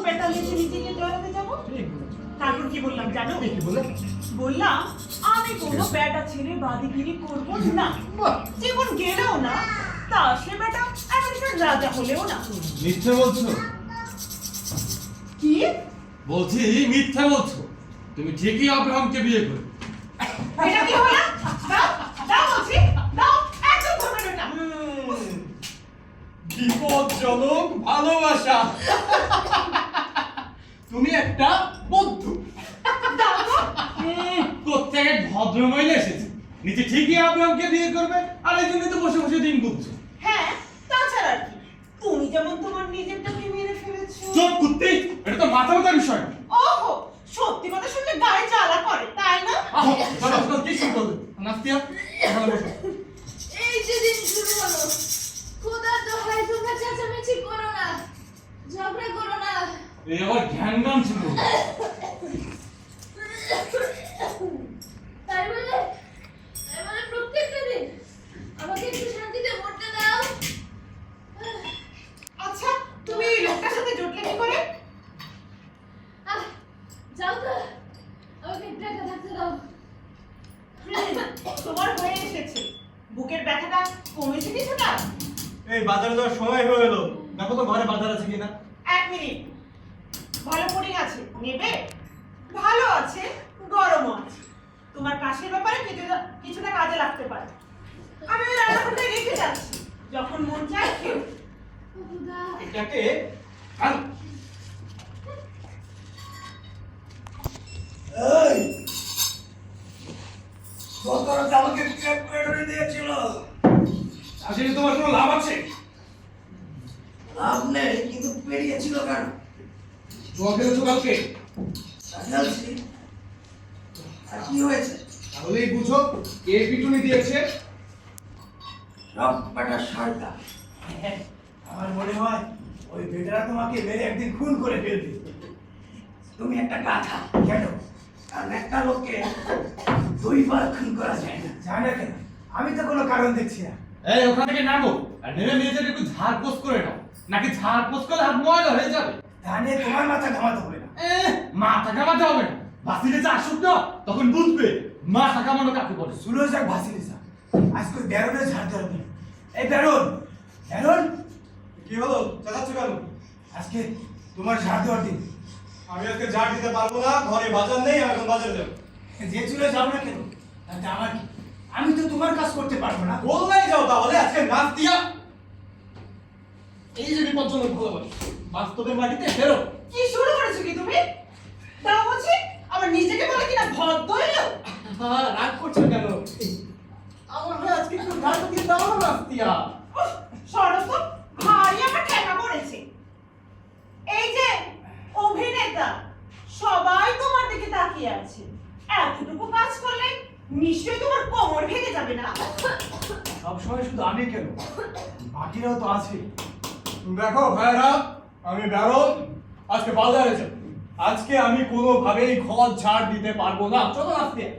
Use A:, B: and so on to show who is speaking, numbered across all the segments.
A: বেটা নিচে নিজেকে জড়াতে যাবো? তারপর কি বললাম জানো? বললাম আমি কোনো বেটা ছেড়ে বাদিগিরি করবো না, জীবন গেলেও না, তা সে বেটা আমেরিকার রাজা হলেও না।
B: মিথ্যে বলছো?
A: কি
B: বলছি মিথ্যে বলছো? তুমি ঠিকই আব্রাহামকে বিয়ে করবে।
A: এটা কি হলো? দাও দাও বলছি, দাও, একদম ধরবে না।
B: বিপজ্জনক ভালোবাসা। তুমি একটা বন্ধু।
A: দাও তো।
B: কোত্থেকে ভদ্র মহিলা এসেছে, নিজে ঠিকই আব্রাহামকে বিয়ে করবে, আর এই জন্য তো বসে বসে দিন গুনছো।
A: হ্যাঁ, তাছাড়া আর কি, তুমি যেমন তোমার নিজেরটাকে মেরে ফেলেছো।
B: চুপ কুত্তি, এটা তো মাথা ব্যথার বিষয়।
A: ওহো, সত্যি কথা শুনলে গায়ে জ্বালা করে, তাই না?
B: চলো কি শুরু করবে? নাস্তিয়া এখানে বসো।
C: এই যে দিন শুরু হলো, খোদার দোহাই তোমরা চেঁচামেচি করো না, ঝগড়া করো না।
B: এই আবার জ্ঞান গান শুরু হলো।
C: তাই বলে প্রত্যেকটা দিন আমাকে একটু শান্তিতে মরতে দাও।
A: আচ্ছা, তুমি এই লোকটার সাথে জুটলে কি করে?
C: আহ, যাও তো, আমাকে একটু একা থাকতে দাও।
A: তোমার হয়ে এসেছে, বুকের ব্যথাটা কমেছে কিছুটা?
D: এই বাজারে যাওয়ার সময় হয়ে গেল, দেখো তো ঘরে বাজার আছে কিনা।
A: 1 মিনিট, ভালো পুডিং আছে, নেবে? ভালো আছে, গরমও আছে, তোমার কাশির ব্যাপারে কিছুটা কাজে লাগতে পারে। আমি ওই রান্নাঘরটায় রেখে যাচ্ছি, যখন মন চায় খেও।
C: ও খোদা,
D: এটাকে
E: এই গত রাতে আমাকে ট্র্যাপ করে ধরে দিয়েছিল।
B: আসলে তোমার কোনো লাভ আছে?
E: লাভ নেই, কিন্তু পেরিয়েছিল কেন?
B: তোমাকে তো কালকে
E: জানছি। আর কি হয়েছে?
B: তাহলেই বুঝো কে পিটুনি দিয়েছে।
E: সব পাটা সরকার। আমার মনে হয় ওই বেটারা তোমাকে মেরে একদিন খুন করে ফেলবে। তুমি একটা গাধা। কেন? কারণ একটা লোককে 2 বার খুন করা যায় না।
D: জানে না কেন? আমি তো কোনো কারণ দেখছি না।
B: এই ওখান থেকে নামো, আর নেমে নিজের একটু ঝাড় পোস্ট করে নাও, নাকি ঝাড় পোস্ট করলে হাত ময়লা হয়ে যাবে।
D: তা নিয়ে তোমার মাথা ঘামাতে হবে না।
B: মাথা কামাতে হবে না, বাসিলে যা আসুক না তখন বুঝবে মাথা কামানো কাকে বলে।
D: সুলো যাক ভাসিলি যা, আজকে বেরোনে ঝাড় দেওয়ার দিন। এই বেরোন, বেরোন।
F: কি হলো, চাচাচ্ছ কেন?
D: আজকে তোমার ঝাড় দেওয়ার দিন।
F: আমি আজকে ঝাড় দিতে পারবো না, ঘরে বাজার নেই, আমি এখন বাজারে যাবো।
D: যে চলে যাও না কেন, তাতে আমার কি? আমি তো তোমার কাজ করতে পারবো না।
F: বললেই যাও, তাহলে আজকে নাচ দিয়া।
B: এই যে বিপজ্জনক ভালোবাসা, বাস্তবের মাটিতে ফেরো।
A: কি শুরু করেছো কি তুমি? দাও বলছি, আমার নিজেকে বলে কিনা ভদ্র হইলো।
B: হ্যাঁ, রাগ করছো কেন? আমার হয়ে আজকে একটু ঝাড় দিয়ে দাও না নাস্তিয়া।
A: উফ, সরো তো, ভারী আমার ঠেকা পড়েছে। এই যে অভিনেতা, সবাই তোমার দিকে তাকিয়ে আছে, এতটুকু কাজ করলে নিশ্চয়ই তোমার কোমর ভেঙে যাবে না?
D: সবসময় শুধু আমি কেন, বাকিরাও তো আছে।
F: দেখো ভাইরা, আমি বেরোন, আজকে বাজারে যাব। আজকে আমি কোনোভাবেই ঘর ঝাড় দিতে পারবো না। চলো নাচ দিয়া।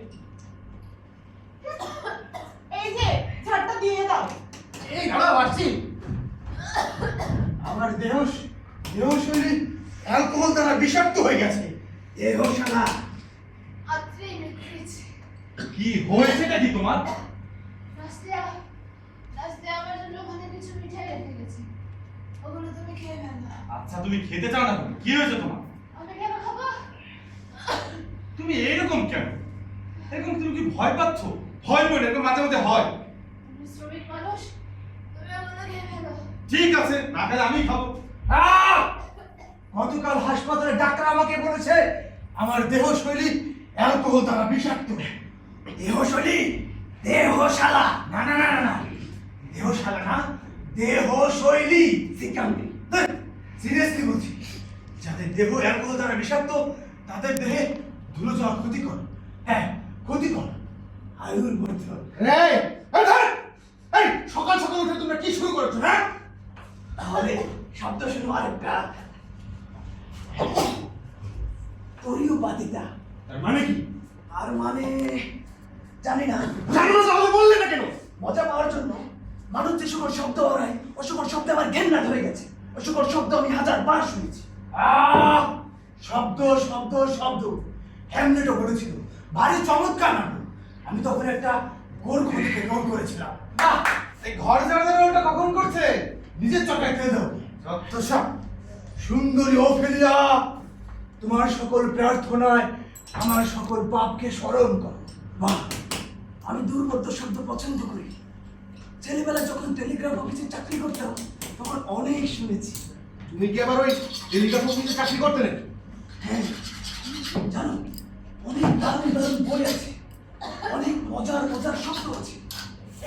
A: এই যে ঝাড়টা দিয়ে দাও।
B: এই দাঁড়াও, আসছি।
D: আমার দেহশৈলী অ্যালকোহল দ্বারা বিষাক্ত হয়ে গেছে।
E: দেহ শালা।
C: আত্রেই মিথ্যেছে।
B: কি হয়েছেটা কি তোমার?
C: রাস্তায় আমার জন্য ওখানে কিছু মিঠাই রেখে গেছে, ওগুলো তুমি খেয়ে ফেলো।
B: আচ্ছা তুমি খেতে চাও না কেন? কি হয়েছে তোমার?
C: আমি কেন খাবো?
B: তুমি এইরকম কেন? এরকম তুমি কি ভয় পাচ্ছ? ভয় পেও না, এরকম মাঝে মাঝে হয়।
C: তুমি শ্রমিক মানুষ, তুমি ওগুলো খেয়ে ফেলো।
B: ঠিক আছে, না খেলে আমি খাবো।
D: গতকাল হাসপাতালে ডাক্তার আমাকে বলেছে আমার দেহশৈলী অ্যালকোহল দ্বারা বিষাক্ত।
E: দেহশৈলী? দেহশালা।
D: না না না না না, দেহশালা না, দেহশৈলী।
E: সিকাম্বি।
D: সিরিয়াসলি বলছি, যাদের দেহ অ্যালকোহল দ্বারা বিষাক্ত তাদের দেহে ধুলো যাওয়া ক্ষতিকর। হ্যাঁ, ক্ষতিকর। আয়ুর মধ্যে
B: এই সকাল সকাল উঠে তোমরা কি শুরু করেছো? হ্যাঁ,
E: তাহলে শব্দ শুনো আরেকটা। তরিও বাদিতা।
B: তার মানে কি?
E: আর মানে জানি না।
B: জানো না তাহলে বললে না কেন?
E: মজা পাওয়ার জন্য মানুষ যে সকল শব্দ হারায়, ও সকল শব্দে আমার ঘেন্না ধরে গেছে। ও সকল শব্দ আমি 1000 বার শুনেছি।
D: শব্দ শব্দ শব্দ। হ্যামলেটও বলেছিল ভারী চমৎকার নাটক। আমি তখন একটা গোর্খদিকে রোল করেছিলাম।
B: আহ, এই ঘর ঝাড়া ওটা কখন করছে?
D: নিজের চটায় দিয়ে দাও। যত সব সুন্দরী ওফেলিয়া, তোমার সকল প্রার্থনায় আমার সকল পাপকে স্মরণ করো। বাহ, আমি দুর্বোধ্য শব্দ পছন্দ করি। ছেলেবেলা যখন টেলিগ্রাফ অফিসে চাকরি করতাম তখন অনেক শুনেছি।
B: তুমি কি আবার ওই টেলিগ্রাফ অফিসে চাকরি করতে নাকি?
D: হ্যাঁ, জানো অনেক দারুণ দারুণ বই আছে, অনেক মজার মজার শব্দ আছে।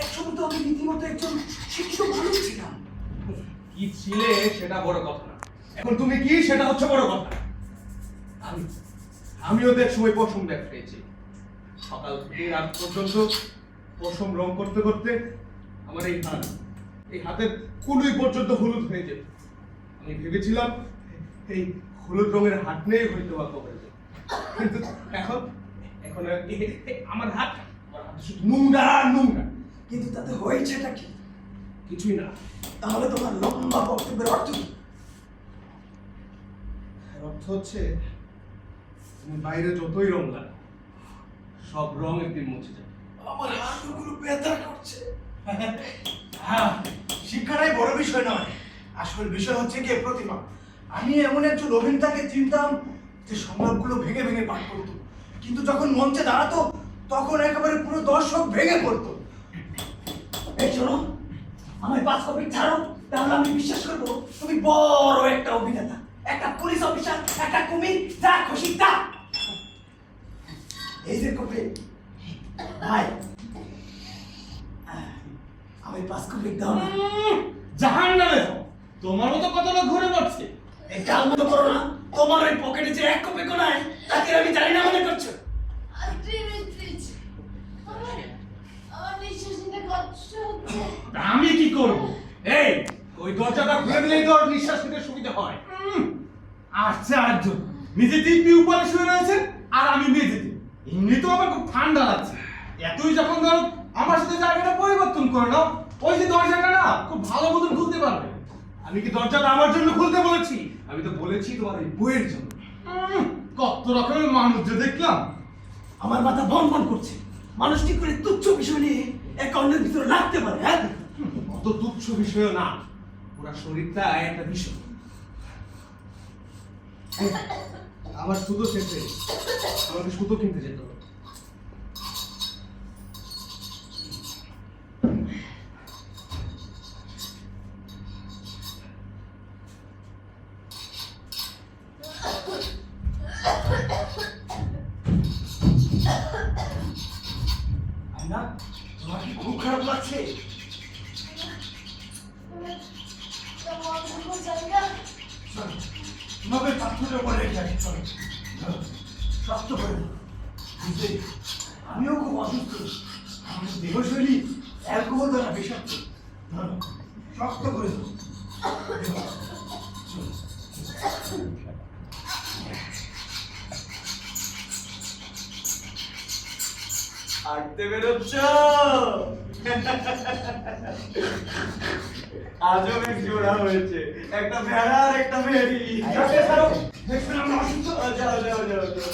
D: একসময় তো আমি রীতিমতো একজন শিক্ষিত মানুষ ছিলাম।
B: কি ছিলে সেটা বড় কথা না, এখন তুমি কি সেটা হচ্ছে বড় কথা। আমিও তো এক সময় পশম ব্যাগ খেয়েছি। সকাল থেকে রাত পর্যন্ত পশম রং করতে করতে আমার এই হাতের কুলুই পর্যন্ত হলুদ হয়ে যেত। আমি ভেবেছিলাম এই হলুদ রঙের হাত নিয়ে হয়তো বা কবে যাবে, কিন্তু এখন এখন আমার হাত শুধু নোংরা আর নোংরা।
D: কিন্তু তাতে হয়েছেটা কি?
B: কিছুই না।
D: তাহলে তোমার লম্বা বক্তব্যের অর্থ কি?
B: এর অর্থ হচ্ছে তুমি বাইরে যতই রং লাগাও সব রং একদিন মুছে যাবে।
D: আমার হাতগুলো ব্যথা করছে। হ্যাঁ, শিক্ষাটাই বড় বিষয় নয়, আসল বিষয় হচ্ছে কি প্রতিভা। আমি এমন একজন অভিনেতাকে চিনতাম যে সংলাপগুলো ভেঙে ভেঙে পাঠ করতো, কিন্তু যখন মঞ্চে দাঁড়াতো তখন একেবারে পুরো দর্শক ভেঙে পড়তো। এই শোনো, আমায় 5 কপি ছাড়ো, তাহলে আমি বিশ্বাস করবো তুমি বড় একটা অভিনেতা, একটা পুলিশ অফিসার, একটা কুমির, যা খুশি তা। এই যে কপি ভাই, আমি 5 কপি দাও না।
B: জাহান্নামে যাও, তোমার মতো কত লোক ঘুরে পড়ছে।
D: এটা মনে করো না, তোমার ওই পকেটে যে 1 কপি নাই তাকে আমি জানি না মনে করছো।
C: প্লিজ আমার নিঃশ্বাস নিতে কষ্ট হচ্ছে।
B: আমি কি করব? এই ওই দরজাটা খুলে দিলেই তো ওর নিঃশ্বাস নিতে সুবিধা হয়। আশ্চর্য, নিজে দিব্যি উপরে শুয়ে রয়েছেন আর আমি মেঝেতে। এমনিতেও আমার খুব ঠান্ডা লাগছে। এতই যখন ধরো আমার সাথে জায়গাটা পরিবর্তন করে নাও, ওই যে দরজাটা না খুব ভালো মতন খুলতে পারবে। আমি কি দরজাটা আমার জন্য খুলতে বলেছি? আমি তো বলেছি তোমার ওই বইয়ের জন্য। কত রকমের মানুষ যে দেখলাম।
D: আমার মাথা বন বন করছে। মানুষ কি করে তুচ্ছ বিষয় নিয়ে এক অন্যের ভিতরে লাগতে পারে? হ্যাঁ,
B: অত তুচ্ছ বিষয় না, পুরা শরীরটা একটা বিষয়। আমার সুতো শেষ হয়ে গেছে, আমাকে সুতো কিনতে যেতে হবে।
D: না, তোমার কি খুব খারাপ লাগছে? চলো, তোমাকে পাথরের উপরে রেখে আসি। চলো, শক্ত করে দাও। বুঝলে, আমিও খুব অসুস্থ। আমার দেহশৈলী অ্যালকোহল দ্বারা বিষাক্ত। ধরো, শক্ত করে দাও। চলো।
F: হাঁটতে বেরোচ্ছ? আজও এক জোড়া হয়েছে, একটা ভেড়া আর একটা ভেড়ি।
D: দেখবেন আমরা অসুস্থ।
F: যাও যাও যাও যাও,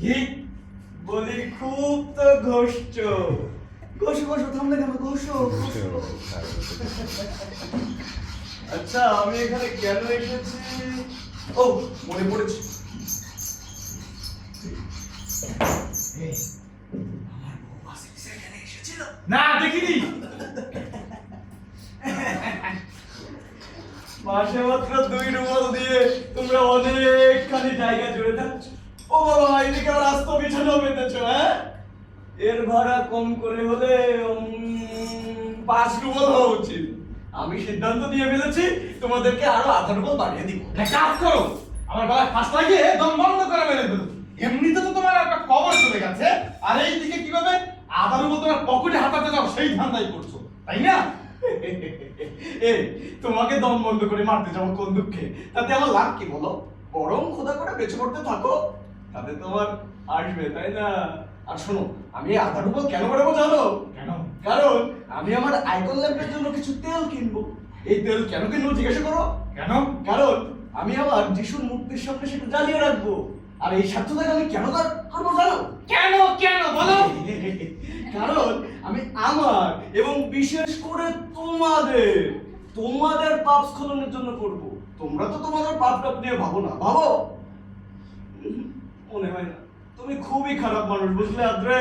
D: কি?
F: বলি খুব তো ঘষছ।
D: ঘষো ঘষো, থামলে কেন? ঘষো।
F: আচ্ছা, আমি এখানে কেন এসেছি? ও, মনে পড়েছে।
D: আমার বউ বাসে এখানে এসেছিল।
B: না, দেখিনি।
F: মাসে মাত্র 2 রুমাল দিয়ে তোমরা অনেকখানি জায়গা জুড়ে থাকছ। ও বাবা, এদিকে আবার আস্ত বিছানো পেতেছ। হ্যাঁ, এর ভাড়া কম করে হলে 5 রুমাল হওয়া উচিত। আমি সিদ্ধান্ত নিয়ে ফেলেছি, তোমাদেরকে আরো 1/2 রুমাল বাড়িয়ে দিব।
B: এক কাজ করো, আমার গলায় ফাঁস লাগিয়ে দম বন্ধ করে মেরে ফেলো। এমনিতে তো তোমার একটা কবর চলে গেছে, আর এইদিকে কিভাবে আদার উপর তোমার পকেটে হাতাতে যাও সেই ধান্দাই করছো, তাই না?
F: এই, তোমাকে দম বন্ধ করে মারতে যাবো কোন দুঃখে? তাতে আমার লাভ কি বলো? বরং খোদা করে বেঁচে পড়তে থাকো, তাতে তোমার আসবে, তাই না? আর শোনো, আমি এই আধা রুপল কেন বাড়াবো জানো?
B: কেন?
F: কারণ আমি আমার আইকন ল্যাম্পের জন্য কিছু তেল কিনবো। এই তেল কেন কিনবো জিজ্ঞাসা করো?
B: কেন?
F: কারণ আমি আমার যিশুর মূর্তির সামনে সেটা জ্বালিয়ে রাখবো। আর এই স্বার্থটাকে আমি কেন করবো জানো?
B: কেন কেন বলো?
F: কারণ আমি আমার এবং বিশেষ করে তোমাদের পাপ স্খলনের জন্য করব। তোমরা তো তোমাদের পাপটা নিয়ে ভাবো না, ভাবো? মনে হয় না। তুমি খুবই খারাপ মানুষ, বুঝলে আদ্রে?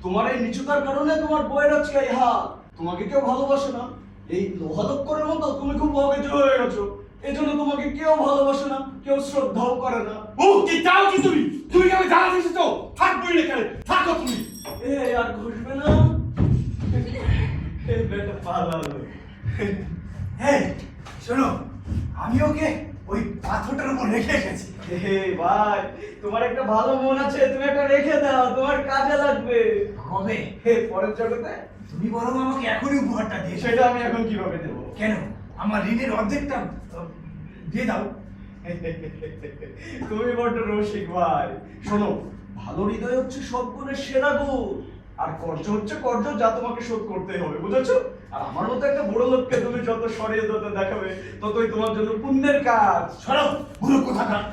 F: তোমার এই নিচুতার কারণে তোমার বইয়ের আজকে এই হাত। তোমাকে কেউ ভালোবাসে না। এই লোহাদক্করের মতো তুমি খুব অকেজো হয়ে গেছো। এই জন্য তোমাকে কেউ ভালোবাসে না, কেউ শ্রদ্ধাও করে না।
B: ও কি চাও কি তুমি? তুমি কি আমি জানাতে এসেছো? থাকবোই না কেন? থাকো তুমি।
F: আর ঘুষবে না। বেটা পালালো।
D: এই শোনো, আমি ওকে ওই পাথরটার উপর রেখে এসেছি।
F: ভাই, তোমার একটা ভালো মন আছে, তুমি একটা রেখে দাও, তোমার কাজে লাগবে।
D: কবে?
F: পরের জগতে।
D: তুমি বরং আমাকে এখনই উপহারটা দিয়ে এসো।
F: সেটা আমি এখন কিভাবে দেবো?
D: কেন? আমার ঋণের অর্ধেকটা দিয়ে দাও।
F: তুমি বড্ড রসিক ভাই। শোনো, ভালো হৃদয় হচ্ছে সব গুণের সেরা গুণ, আর কর্জ হচ্ছে কর্জ, যা তোমাকে শোধ করতে হবে, বুঝেছো? আর আমার মতো একটা বড় লোককে তুমি যত সরিয়ে যত দেখাবে, ততই তোমার জন্য পুণ্যের কাজ।
D: সরো, বুড়ো কোথাকার।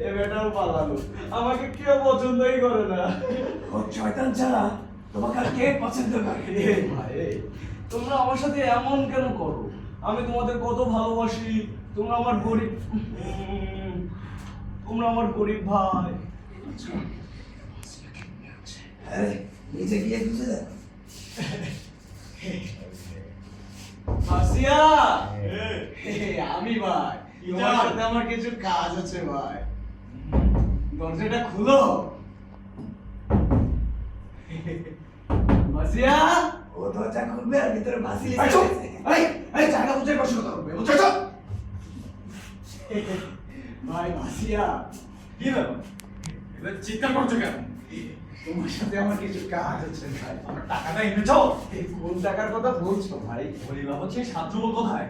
F: এ বেটাও পালালো, আমাকে কেউ পছন্দই করে না।
D: ও শয়তান ছাড়া তোমাকে আর কে পছন্দ করে?
F: এ ভাই, তোমরা আমার সাথে এমন কেন করো? আমি তোমাদের কত ভালোবাসি। তোমরা আমার গরিব ভাই।
D: আরে নিচে গিয়ে খুঁজে দেখ।
F: মাসিয়া, আমি ভাই, তোমার সাথে আমার কিছু কাজ আছে ভাই। দরজাটা খুলো। মাসিয়া,
D: ও দরজা খুলবে আর ভিতরে ভাসিয়ে
F: এই চুপ! এই জায়গা বুঝে বসে কথা বলবে, বুঝেছো? ভাই মাসিয়া,
B: কি ব্যাপার? এবার চিৎকার করছো কেন?
F: তোমার সাথে আমার কিছু কাজ আছে ভাই।
B: আমার টাকাটা এনেছো?
F: এই কোন টাকার কথা বলছো ভাই?
B: বলি বাবা, সেই ছাত্রবল কোথায়?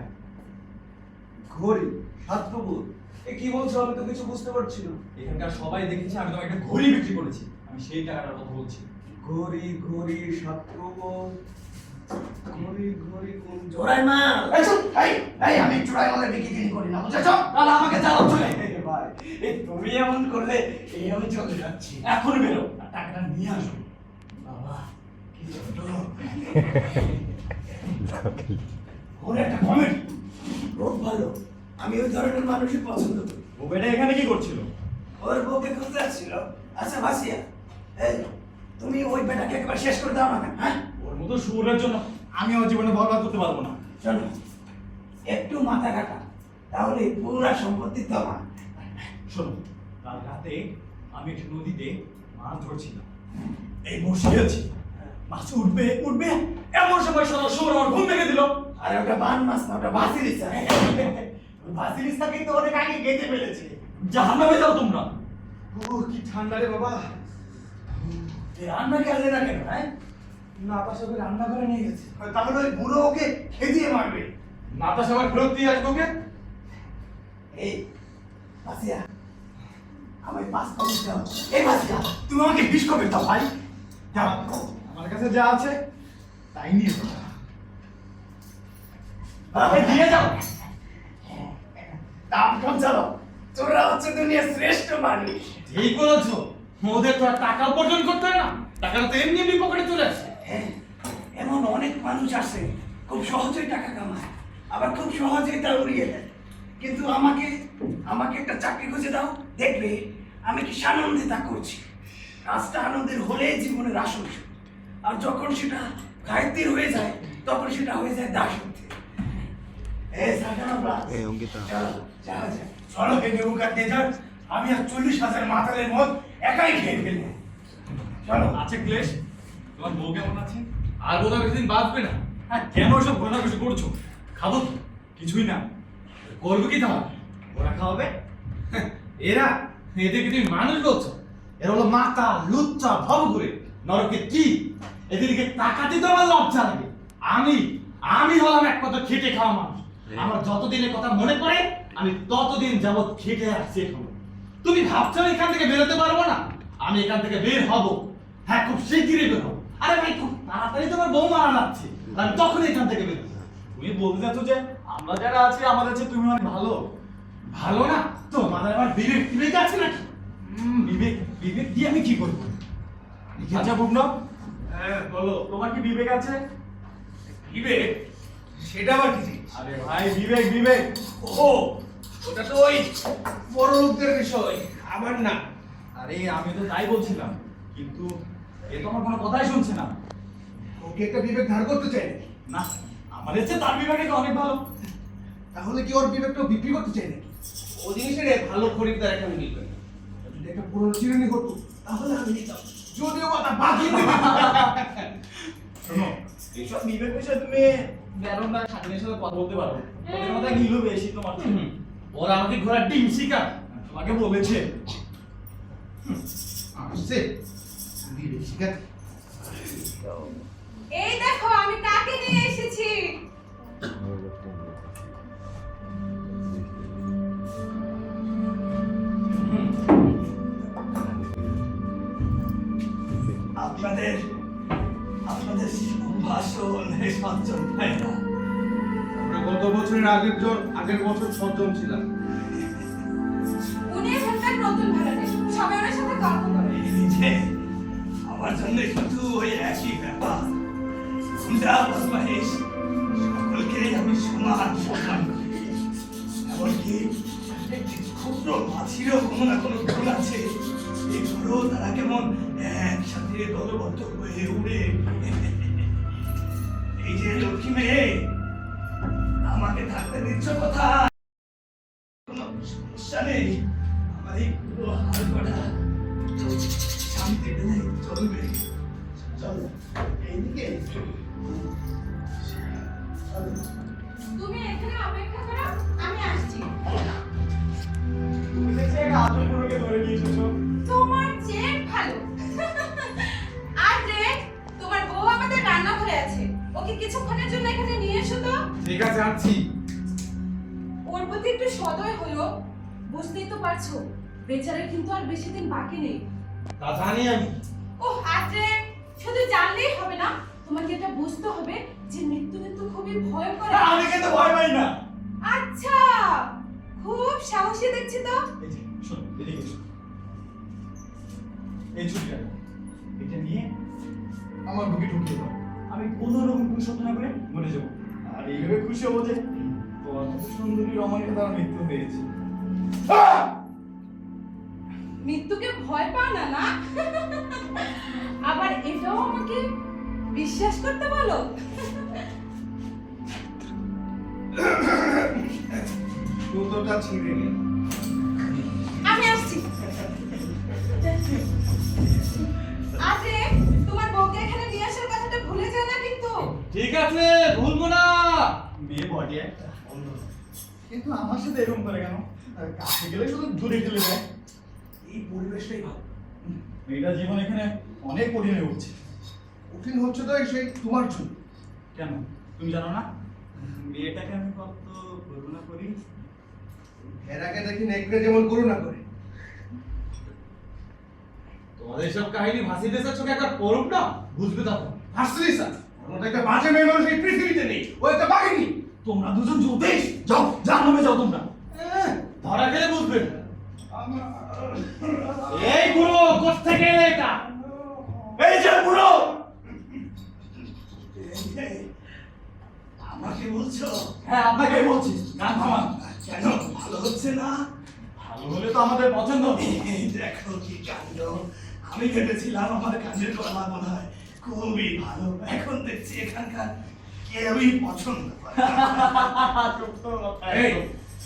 F: ঘড়ি, ছাত্রবোধ, এ কি বলছো? আমি তো কিছু বুঝতে পারছি না।
B: এখানকার সবাই দেখেছে আমি তোমাকে একটা ঘড়ি বিক্রি করেছি। আমি সেই টাকাটার কথা বলছি।
F: ঘড়ি, ছাত্রবোধ, ঘড়ি কোন
D: চোরাই মাল। এই চুপ! এই আমি চোরাই মালের বিক্রি করি না, বুঝেছো? তাহলে আমাকে জ্বালাও চলে।
F: ভাই, এই তুমি এমন করলে এই আমি চলে যাচ্ছি।
B: এখন বেরো।
D: আর টাকাটা নিয়ে আসো। বাবা, কি ছোট। ওর একটা কমেন্ট খুব ভালো। আমি ওই ধরনের মানুষই পছন্দ করি।
B: ও বেটা এখানে কি করছিল?
D: ওর বউকে খুঁজতে আসছিল। আচ্ছা ভাসিয়া, এই তুমি ওই বেটাকে একবার শেষ করে দাও না কেন? হ্যাঁ,
B: ওর মতো সুরের জন্য আমি আমার জীবনে বরবাদ করতে পারবো না।
D: শোনো, একটু মাথা কাটা, তাহলে পুরা সম্পত্তি তোমার।
B: শোনো, কাল রাতে আমি একটা নদীতে মাছ ধরছিলাম। এই বসে আছি, মাছ উঠবে এমন সময় সারা শহর আমার ঘুম ভেঙে দিল।
D: আর ওটা বান মাছ না, ওটা বাসিলিস। বাসিলিসটা কিন্তু অনেক আগে গেঁথে ফেলেছে।
B: জাহান্নামে যাও তোমরা।
F: কি ঠান্ডা রে বাবা।
D: এই রান্না গেলে না কেন? হ্যাঁ,
F: নাতাশা করে রান্না করে নিয়ে গেছে।
D: তাহলে ওই বুড়ো ওকে খেদিয়ে মারবে।
B: নাতাশ আমার ফেরত দিয়ে আসবো ওকে।
D: এই বাসিয়া, আমায় 5 কপি দাও। এই বাসিয়া, তুমি আমাকে 20 কপি দাও ভাই। দাও।
B: আমার কাছে যা আছে তাই নিয়ে যাও।
D: এই দিয়ে যাও। দাম কম চালো। তোরা হচ্ছে দুনিয়ার শ্রেষ্ঠ মানুষ।
B: ঠিক বলেছো, ওদের তো আর টাকা উপার্জন করতে হয় না, টাকাটা তো এমনি এমনি পকেটে চলে আসে।
D: হ্যাঁ, এমন অনেক মানুষ আছে খুব সহজেই টাকা কামায়, আবার খুব সহজেই তা উড়িয়ে দেয়। কিন্তু আমাকে একটা চাকরি খুঁজে দাও, দেখবে আমি কি সানন্দে তা করছি। কাজটা আনন্দের হলেই জীবনের আসল সুখ। আর যখন সেটা ঘাইতির হয়ে যায়, তখন সেটা হয়ে যায় দাসত্বের। চলো হে নেবুকার নেজার, আমি আর 40,000 মাতালের মদ একাই খেয়ে ফেলবো। চলো।
B: আছে ক্লেশ, তোমার বউ কেমন আছে? আর বোধ হয় বেশিদিন বাঁচবে না। হ্যাঁ, কেন সব ঘোষাঘুষি করছো? খাবো তো? কিছুই না। করবো কি তাহলে? ওরা খাওয়াবে? হ্যাঁ, এদেরকে তুমি মানুষ বলছো? এরা হলো মাতা, লুচ্চা, ভবঘুরে, নরকে কি? এদেরকে তাকাতে তো আমার লজ্জা লাগে। আমি হলাম এক কথা খেটে খাওয়া মানুষ। আমার যতদিনের কথা মনে পড়ে আমি ততদিন যাবৎ খেটে আসছি এখনো। তুমি ভাবছো আমি এখান থেকে বেরোতে পারবো না? আমি এখান থেকে বের হব। হ্যাঁ খুব শিগগিরই বের হও। আরে ভাই খুব তাড়াতাড়ি তোমার বউ মারা যাচ্ছে, আমি তখন এখান থেকে বের হবো।
F: তুমি বলতে চাচ্ছ যে আমরা যারা আছি আমাদের চেয়ে তুমি অনেক ভালো?
B: ভালো না তোমাদের আবার বিবেক বিবেক আছে নাকি?
F: বিবেক বিবেক দিয়ে আমি কি করবো? আচ্ছা বুবনা,
B: হ্যাঁ বলো।
F: তোমার কি বিবেক আছে?
B: বিবেক?
D: সেটা আবার কি জিনিস?
F: আরে ভাই বিবেক বিবেক।
B: ও ওটা তো ওই বড় লোকদের বিষয়, আমার না।
F: আরে আমি তো তাই বলছিলাম, কিন্তু এ তো আমার কোনো কথাই শুনছে না।
B: ওকে একটা বিবেক ধার করতে চাই নাকি?
F: না, আমাদের চেয়ে তার বিবেকে তো অনেক ভালো।
B: তাহলে কি ওর বিবেকটা বিক্রি করতে চাই নাকি? ও জিনিসের ভালো খরিদ্দার একটা মিলবে না। যদি একটা পুরনো চিরুনি হতো তাহলে আমি নিতাম, যদিও বা তা বাকি
F: শোনো, এইসব বিবেক বিষয়ে তুমি ব্যারনরা খাদিনের সাথে কথা বলতে পারো। ওদের মাথায় ঘিলু বেশি তোমার চেয়ে।
B: ওরা আমাকে ঘোড়ার ডিম শিকার
F: তোমাকে বলেছে।
B: আসছে বিবেক শিকার।
C: এই দেখো আমি কাকে নিয়ে এসেছি।
E: আপনাদের আপনাদের সম্ভাষণ সজ্জন হয় না।
B: আমরা গত বছরের আগের বছর 6 জন ছিলাম।
C: উনি এখানকার নতুন ভাড়াটে, সবাই ওনার সাথে গল্প করে।
E: এই যে আমার জন্য শুধু ওই একই ব্যাপার, গুন্ডা বদমাইশ সকলকে আমি সমান সম্মান করি। এমনকি একটি ক্ষুদ্র মাছিরও কোনো না কোনো গুণ আছে। এই ধরো তারা কেমন একসাথে দলবদ্ধ হয়ে উড়ে। এই যে লক্ষ্মী মেয়ে, আমাকে থাকতে দিচ্ছ কথা, কোনো সমস্যা নেই। আমার এই পুরো হাল করা শান্তি পেলে চলবে। চল এইদিকে চল।
C: তুমি এখানে অপেক্ষা করো, আমি আসছি।
F: তুমি দেখছি এক আদর পুরোকে ধরে নিয়ে এসেছো।
C: তোমার চেয়ে ভালো। আর রে, তোমার বউ আমাদের রান্নাঘরে আছে, ওকে কিছুক্ষণের জন্য এখানে নিয়ে এসো তো।
B: ঠিক আছে আছি।
C: ওর প্রতি একটু সদয় হলো, বুঝতেই তো পারছো বেচারা কিন্তু আর বেশি দিন বাকি নেই।
B: তা জানি আমি।
C: ও আরে, শুধু জানলেই হবে না, তোমাকে এটা বুঝতে হবে যে মৃত্যু কিন্তু খুবই ভয়ঙ্কর।
F: আমি কিন্তু ভয় পাই না।
C: আচ্ছা, খুব সাহসী দেখছি তো।
F: এই যে শোন, এদিকে এসো। এই ছুরিটা এটা নিয়ে আমার বুকে ঢুকিয়ে দাও। আমি কোনো রকম কুসংস্কার না করে মরে যাবো। আর এইভাবে খুশি হবো যে তোমার মতো সুন্দরী রমণীকে তার মৃত্যু হয়েছে।
C: মৃত্যুকে ভয় পাও না না? আবার এটাও আমাকে বিশ্বাস করতে বলো?
B: সুতোটা ছিঁড়ে নে।
C: আমি আসছি। আরে, তোমার বউকে এখানে নিয়ে আসার কথাটা ভুলে যাও না কিন্তু।
B: ঠিক আছে ভুলবো না।
F: মেয়ে বডি একটা অন্য, কিন্তু আমার সাথে এরকম করে কেন? আর কাছে গেলে শুধু দূরে ঠেলে দেয়।
D: এই পরিবেশটাই ভালো।
F: মেয়েটা জীবন এখানে অনেক কঠিন হয়ে উঠছে।
D: কঠিন হচ্ছে তো সেই তোমার জন্য।
F: কেন তুমি জানো না মেয়েটাকে আমি কত করুণা করি?
D: এরাকে দেখি নেকড়ে যেমন করুণা করে।
B: তোমাদের সব কাহিনী ভাসি দেশের চোখে একবার পড়ুক না, বুঝবে তখন। হাসলি স্যার, ওর একটা বাজে মেয়ে মানুষ এই পৃথিবীতে নেই, ও একটা বাঘিনী।
F: তোমরা দুজন জ্যোতিষ যাও, জাহান্নামে যাও তোমরা।
B: ধরা খেলে বুঝবেন। এই বুড়ো কোত্থেকে এলে এটা?
F: এই যে বুড়ো,
E: আমাকে বলছো?
F: হ্যাঁ আপনাকে বলছি, গান থামান।
E: কেন ভালো হচ্ছে না?
F: ভালো হলে তো আমাদের পছন্দ।
E: এই দেখো কি কাণ্ড। আমি ভেবেছিলাম আমার কাজের কলা মনে হয় খুবই ভালো, এখন দেখছি এখানকার কেউই পছন্দ করে না।
B: এই,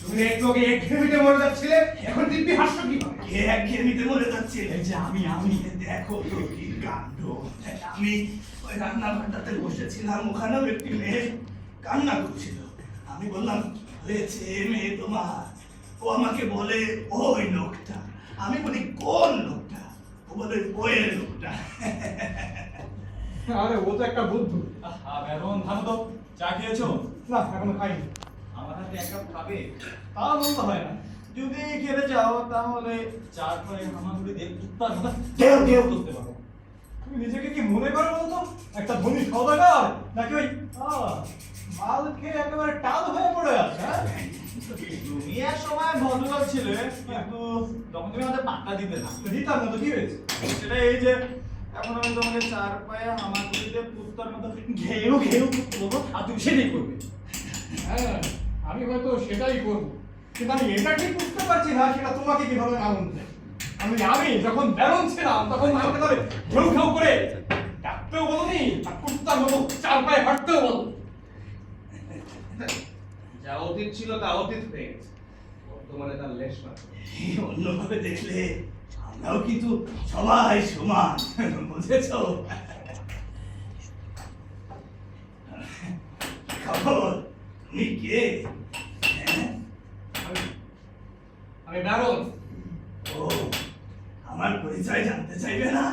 B: তুমি একটু আগে একঘেয়েমিতে মরে যাচ্ছিলে, এখন দিব্যি হাসছো কি করে?
E: কে একঘেয়েমিতে মরে যাচ্ছে?
F: এই যে আমি
E: দেখো তো কি কাণ্ড। আমি ওই রান্নাঘরটাতে বসেছিলাম, ওখানেও একটি মেয়ে কান্না করছিল। আমি বললাম হয়েছে মেয়ে তোমার? ও আমাকে বলে ওই লোকটা। আমি বলি কোন লোকটা? ও বলে ওই লোকটা।
B: আরে ও তো একটা বুদ্ধু।
F: বেরোন থামো তো। চা খেয়েছো?
B: না এখনো খাইনি।
F: আমার হাতে এক কাপ খাবে? তা বলতে হয় না, যদি খেতে চাও তাহলে চার পরে হামাগুড়ি দিয়ে কুত্তার মতো কেউ করতে পারো।
B: তুমি নিজেকে কি মনে করো বলো তো? একটা ধনী সওদাগর নাকি ওই মাল খেয়ে একেবারে টাল হয়ে পড়ে আছে? হ্যাঁ?
F: তুমি এক সময় ভদ্রলোক ছিলে, কিন্তু তখন তুমি আমাদের পাত্তা দিতে না।
B: দিতাম না তো, কি হয়েছে?
F: সেটা এই যে এখন আমি তোমাকে চার পায়ে হামাগুড়িতে কুত্তার মতো ঘেউ ঘেউ করতে বলবো, আর তুমি সেটাই করবে।
B: হ্যাঁ, আমি হয়তো সেটাই করবো, কিন্তু আমি এটা ঠিক বুঝতে পারছি না সেটা তোমাকে কিভাবে আনন্দ দেয়। আমি যখন ব্যারন ছিলাম তখন আমাকে তবে ঘেউ ঘেউ করে ডাকতেও বলনি, আর কুত্তার মতো চার পায়ে হাঁটতেও বলো।
G: যা অতীত ছিল তা অতীত হয়ে গেছে, বর্তমানে তার লেশ মাত্র।
E: অন্যভাবে দেখলে আমরাও কিন্তু সবাই সমান, বুঝেছ? খবর, তুমি কে? হ্যাঁ?
B: আমি ব্যারন।
E: ও, আমার পরিচয় জানতে চাইবে না?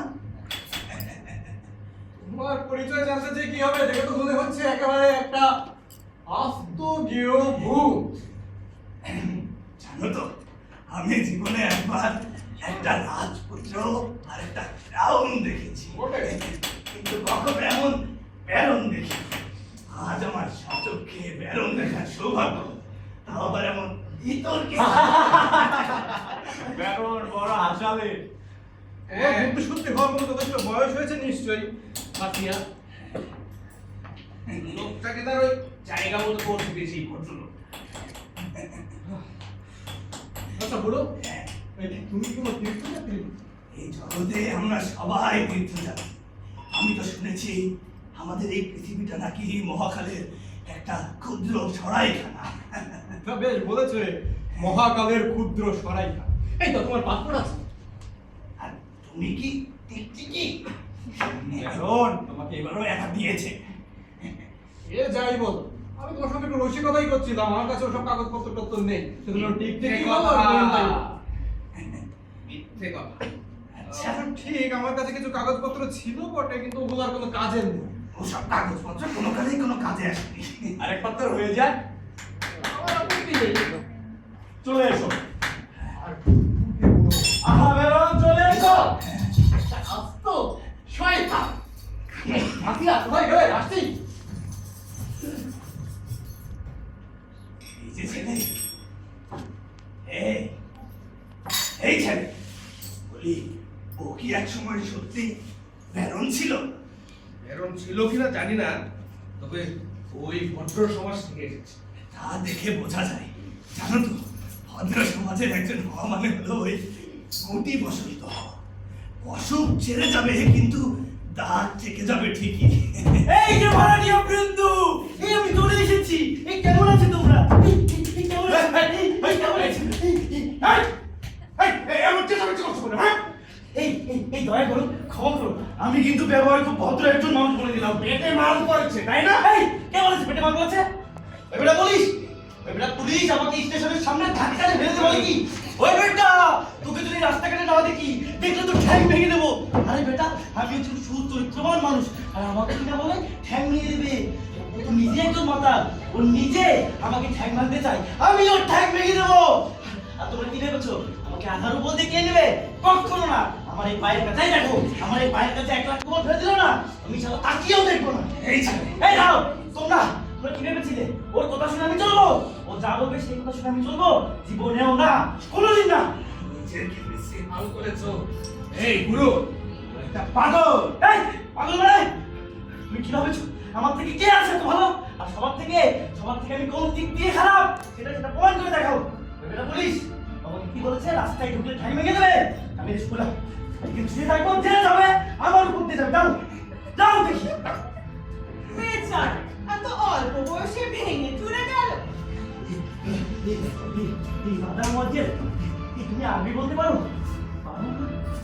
B: তোমার পরিচয় জানতে চাই কি হবে? দেখে তো মনে হচ্ছে একেবারে একটা আস্ত গেও ভূত।
E: জানো তো, আমি জীবনে একবার একটা রাজপুত্র আর একটা ক্রাউন দেখেছি, কিন্তু কখনো এমন ব্যারন দেখি। আজ আমার সচক্ষে ব্যারন দেখার সৌভাগ্য, তাও আবার এমন ইতরকে।
F: ব্যারন বড় হাসালে।
B: কিন্তু সত্যি হওয়ার মতো যথেষ্ট বয়স হয়েছে নিশ্চয়ই। মাতিয়া
G: লোকটাকে তার ওই জায়গা মতো পৌঁছে দিয়েছি ভদ্রলোক।
B: আচ্ছা বলো, তুমি কি কোনো তীর্থযাত্রী?
E: এই জগতে আমরা সবাই তীর্থযাত্রী। আমি তো শুনেছি আমাদের এই পৃথিবীটা নাকি মহাকালের একটা ক্ষুদ্র সরাইখানা।
B: তা বেশ বলেছে, মহাকালের ক্ষুদ্র সরাইখানা। এই তো তোমার পাসপোর্ট আছে।
E: আর তুমি কি টিকটিকি?
B: ব্যারন,
E: তোমাকে এবারও একা দিয়েছে।
B: এ যাই বল, আমি তোমার সঙ্গে একটু রসিকতাই করছিলাম। আমার কাছে ওসব কাগজপত্র টত্র নেই, সেগুলো টিকটিকি বলো আর বলো তাই।
G: মিথ্যে কথা।
E: আচ্ছা,
B: এখন ঠিক আমার কাছে কিছু কাগজপত্র ছিল বটে, কিন্তু ওগুলোর কোনো কাজের নেই।
E: ওসব কাগজপত্র কোনো কালেই কোনো কাজে আসেনি।
F: আরেক পাত্র হয়ে যায়।
B: আমার আপত্তি নেই।
F: চলে এসো।
B: আর তুমি বলো,
F: আহা ব্যারন, চলে এসো।
B: একটা আস্ত শয়তান। মাতিয়া, কোথায় গেলে? আসছি।
E: এই যে ছেলে, এই ছেলে, বলি ও কি এক সময় সত্যি ব্যারন ছিল?
G: এরম ছিল কিনা জানি না, তবে ওই ভদ্র সমাজ থেকে এসেছে।
E: তা দেখে বোঝা যায়। জানো তো, ভদ্র সমাজের একজন হওয়া মানে হলো ওই গুটি বসন্ত হওয়া। অসুখ ছেড়ে যাবে, কিন্তু দাগ থেকে যাবে ঠিকই। এই যে ভাড়াটিয়া বৃন্দু, এই আমি চলে এসেছি। এই কেমন আছে তোমরা? এই কেমন আছে? এই কেমন আছে?
B: এমন চেঁচামেচি করছো কেন, হ্যাঁ?
E: এই দয়া করুন, ক্ষমা করুন। আমি কিন্তু ব্যবহার খুব ভদ্র একজন মানুষ বলে দিলাম। পেটে মাল পড়েছে, তাই না? এই কে বলেছে পেটে মাল পড়েছে? এবারে বলিস, এবারে পুলিশ আমাকে স্টেশনের সামনে ধাক্কাতে ফেলে দেবে কি? ওই বেটা, তোকে যদি রাস্তাঘাটে না দেখি, দেখলে তো ঠ্যাং ভেঙে দেবো। আরে বেটা, আমি হচ্ছে সুচরিত্রবান মানুষ, আর আমাকে কিনা বলে ঠ্যাং ভেঙে দেবে। ও তো নিজে একজন মাতাল, ও নিজে আমাকে ঠ্যাং ভাঙতে চাই, আমি ওর ঠ্যাং ভেঙে দেবো। আর তোমরা কি ভেবেছো আমাকে আধার উপর দিয়ে কে নেবে? কখনো না। আমার এই পায়ের কাছেই দেখো, আমার এই পায়ের কাছে 1 লাখ টাকা ফেলে দিল না, আমি শালা তাকিয়েও দেখবো না। এই ছেলে, এই দাও, তোমরা কি ভেবেছিলে ওর কথা শুনে আমি চলবো? ও যা বলবে সেই কথা শুনে আমি চলবো? জীবনেও না, কোনোদিন না। নিজের কি বেশি হাল করেছো?
G: এই গুরু,
E: একটা পাগল। এই পাগল মানে তুমি কি ভাবেছো আমার থেকে কে আছে তো ভালো? আর সবার থেকে আমি কোন দিক দিয়ে খারাপ সেটা প্রমাণ করে দেখাও। এটা পুলিশ আমাকে কি বলেছে, রাস্তায় ঢুকলে ঠ্যাং ভেঙে দেবে। আমি স্কুলে কিন্তু সে থাকবো, জেলে যাবে, আমার উপর দিয়ে যাবে। যাও যাও দেখি।
A: বেচার এত অল্প বয়সে ভেঙে চুরে গেল।
E: এই মাদার মধ্যে তুমি আরবি বলতে পারো?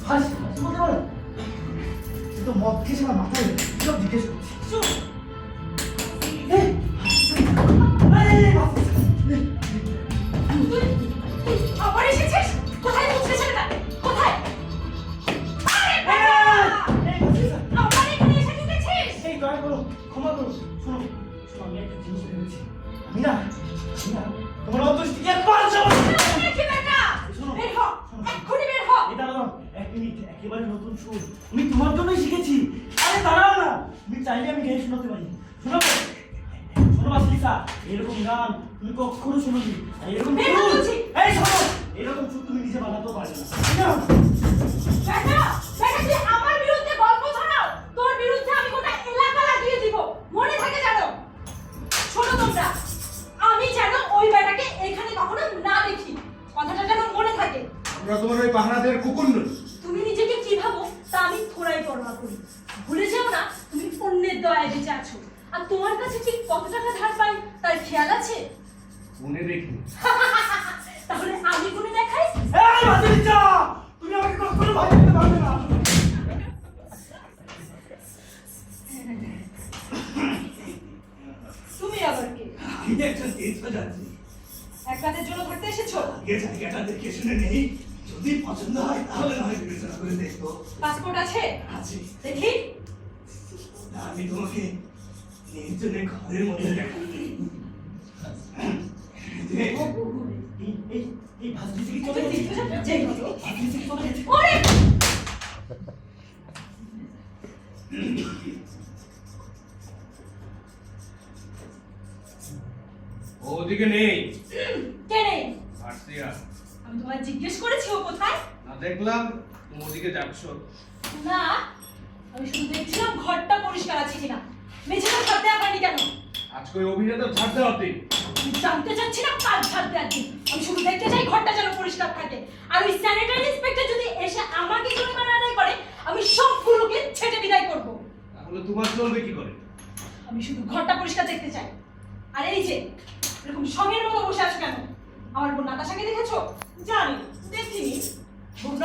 E: ফার্সি বলতে পারো? তো মদ খেয়েছে আমার মাথায় সব জিজ্ঞেস করছি।
A: চুপ। তুই আবার এসেছিস? কোথায় মুছে ছেলেটা? কোথায়? আরে বাবা! আবার এখানে এসে ঢুকেছিস?
E: এই দয়া করো, ক্ষমা করো। শোনো, আমি একটা জিনিস ভেবেছি। আমি না তোমার অদৃষ্টিকে আর পাঁচ
A: দেখি বেটা! বের হ! এক্ষুনি বের হ!
E: এটা দাঁড়াও, 1 মিনিট টেকনিক, একেবারে নতুন সুর। আমি তোমার জন্যই শিখেছি। আরে দাঁড়াও না, তুমি চাইলে আমি গেয়ে শোনাতে পারি। শোনাবো? শোনো বাসলিকা, এরকম গান তুমি কখনো শোনোনি। আর এরকম
C: বের
E: সুর,
C: বলছি।
E: এই শোনো, এরকম সুর তুমি নিজে বানাতেও পারবে না। ঠিক না?
C: বেটা, বেটা তুই আমার বিরুদ্ধে গল্প ছড়াও। তোর বিরুদ্ধে আমি গোটা এলাকা লাগিয়ে দিব। মনে থাকে জানো? শোনো তোমরা, আমি যেন ওই বেটাকে এখানে কখনো না দেখি। কথাটা যেন মনে থাকে।
B: আমরা তোমার ওই পাহারাদের কুকুর নই।
C: তুমি নিজেকে কি ভাবো তা আমি থোড়াই পরোয়া করি। ভুলে যেও না তুমি অন্যের দয়ায় বেঁচে আছো। আর তোমার কাছে ঠিক কত টাকা ধার পাই তার খেয়াল আছে?
B: মনে রেখে
C: তাহলে আমি গুনে দেখাই।
E: এই বাসলিকা, তুমি আমাকে কখনো ভয় পেতে পারবে না।
C: তুমি আবার কে?
E: আমি একটা তীর্থ যাচ্ছি।
C: এক রাতের জন্য থাকতে এসেছো?
E: আগে জায়গাটা দেখে শুনে নেই, যদি পছন্দ হয় তাহলে নয় বিবেচনা করে দেখবো।
C: পাসপোর্ট আছে?
E: আছে।
C: দেখি।
E: আমি তোমাকে নির্জনে ঘরের মধ্যে দেখাবো। এই ভাস্তি থেকে চলে গেছি। ভাস্তি থেকে চলে গেছি।
C: ওরে!
G: ওদিকে নেই।
C: কে নেই?
G: ভার্সিয়া।
C: আমি তোমায় জিজ্ঞেস করেছি ও কোথায়?
G: না দেখলাম তুমি ওদিকে যাচ্ছ।
C: না, আমি শুধু দেখছিলাম ঘরটা পরিষ্কার আছে কিনা। মেঝেটা ঝাড় দেওয়া হয়নি কেন?
G: আজকে ওই অভিনেতা ঝাড় দেওয়ার দিন।
C: আমি জানতে চাচ্ছি না কার ঝাড় দেওয়ার দিন। আমি শুধু দেখতে চাই ঘরটা যেন পরিষ্কার থাকে। আর ওই স্যানিটারি ইন্সপেক্টর যদি এসে আমাকে জরিমানা আদায় করে, আমি সবগুলোকে ছেটে বিদায় করব।
G: তাহলে তোমার চলবে কি করে?
C: আমি শুধু ঘরটা পরিষ্কার দেখতে চাই। আর এই যে এরকম সঙ্গের মতো বসে আছো কেন? আমার বোন নাতাশাকে দেখেছো?
A: জানি, দেখিনি।
C: বোন,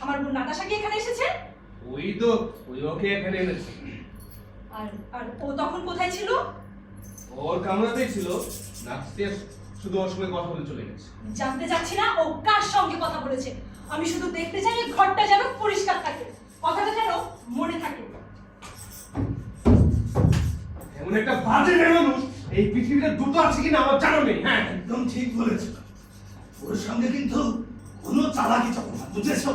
C: আমার বোন নাতাশা কি এখানে এসেছে?
G: ওই তো ওই ওকে এখানে এনেছে।
C: আর আর ও তখন কোথায় ছিল?
G: ওর কামরাতেই ছিল। নাচতে শুধু ওর সঙ্গে কথা বলে চলে গেছে।
C: জানতে চাচ্ছি না ও কার সঙ্গে কথা বলেছে। আমি শুধু দেখতে চাই এই ঘরটা যেন পরিষ্কার থাকে। কথাটা যেন মনে থাকে।
G: এমন একটা বাজে মেয়ে মানুষ এই পৃথিবীতে দুটো আছে কিনা আমার জানা নেই। হ্যাঁ,
E: একদম ঠিক বলেছ। ওর সঙ্গে কিন্তু কোনো চালাকি চলে না, বুঝেছো?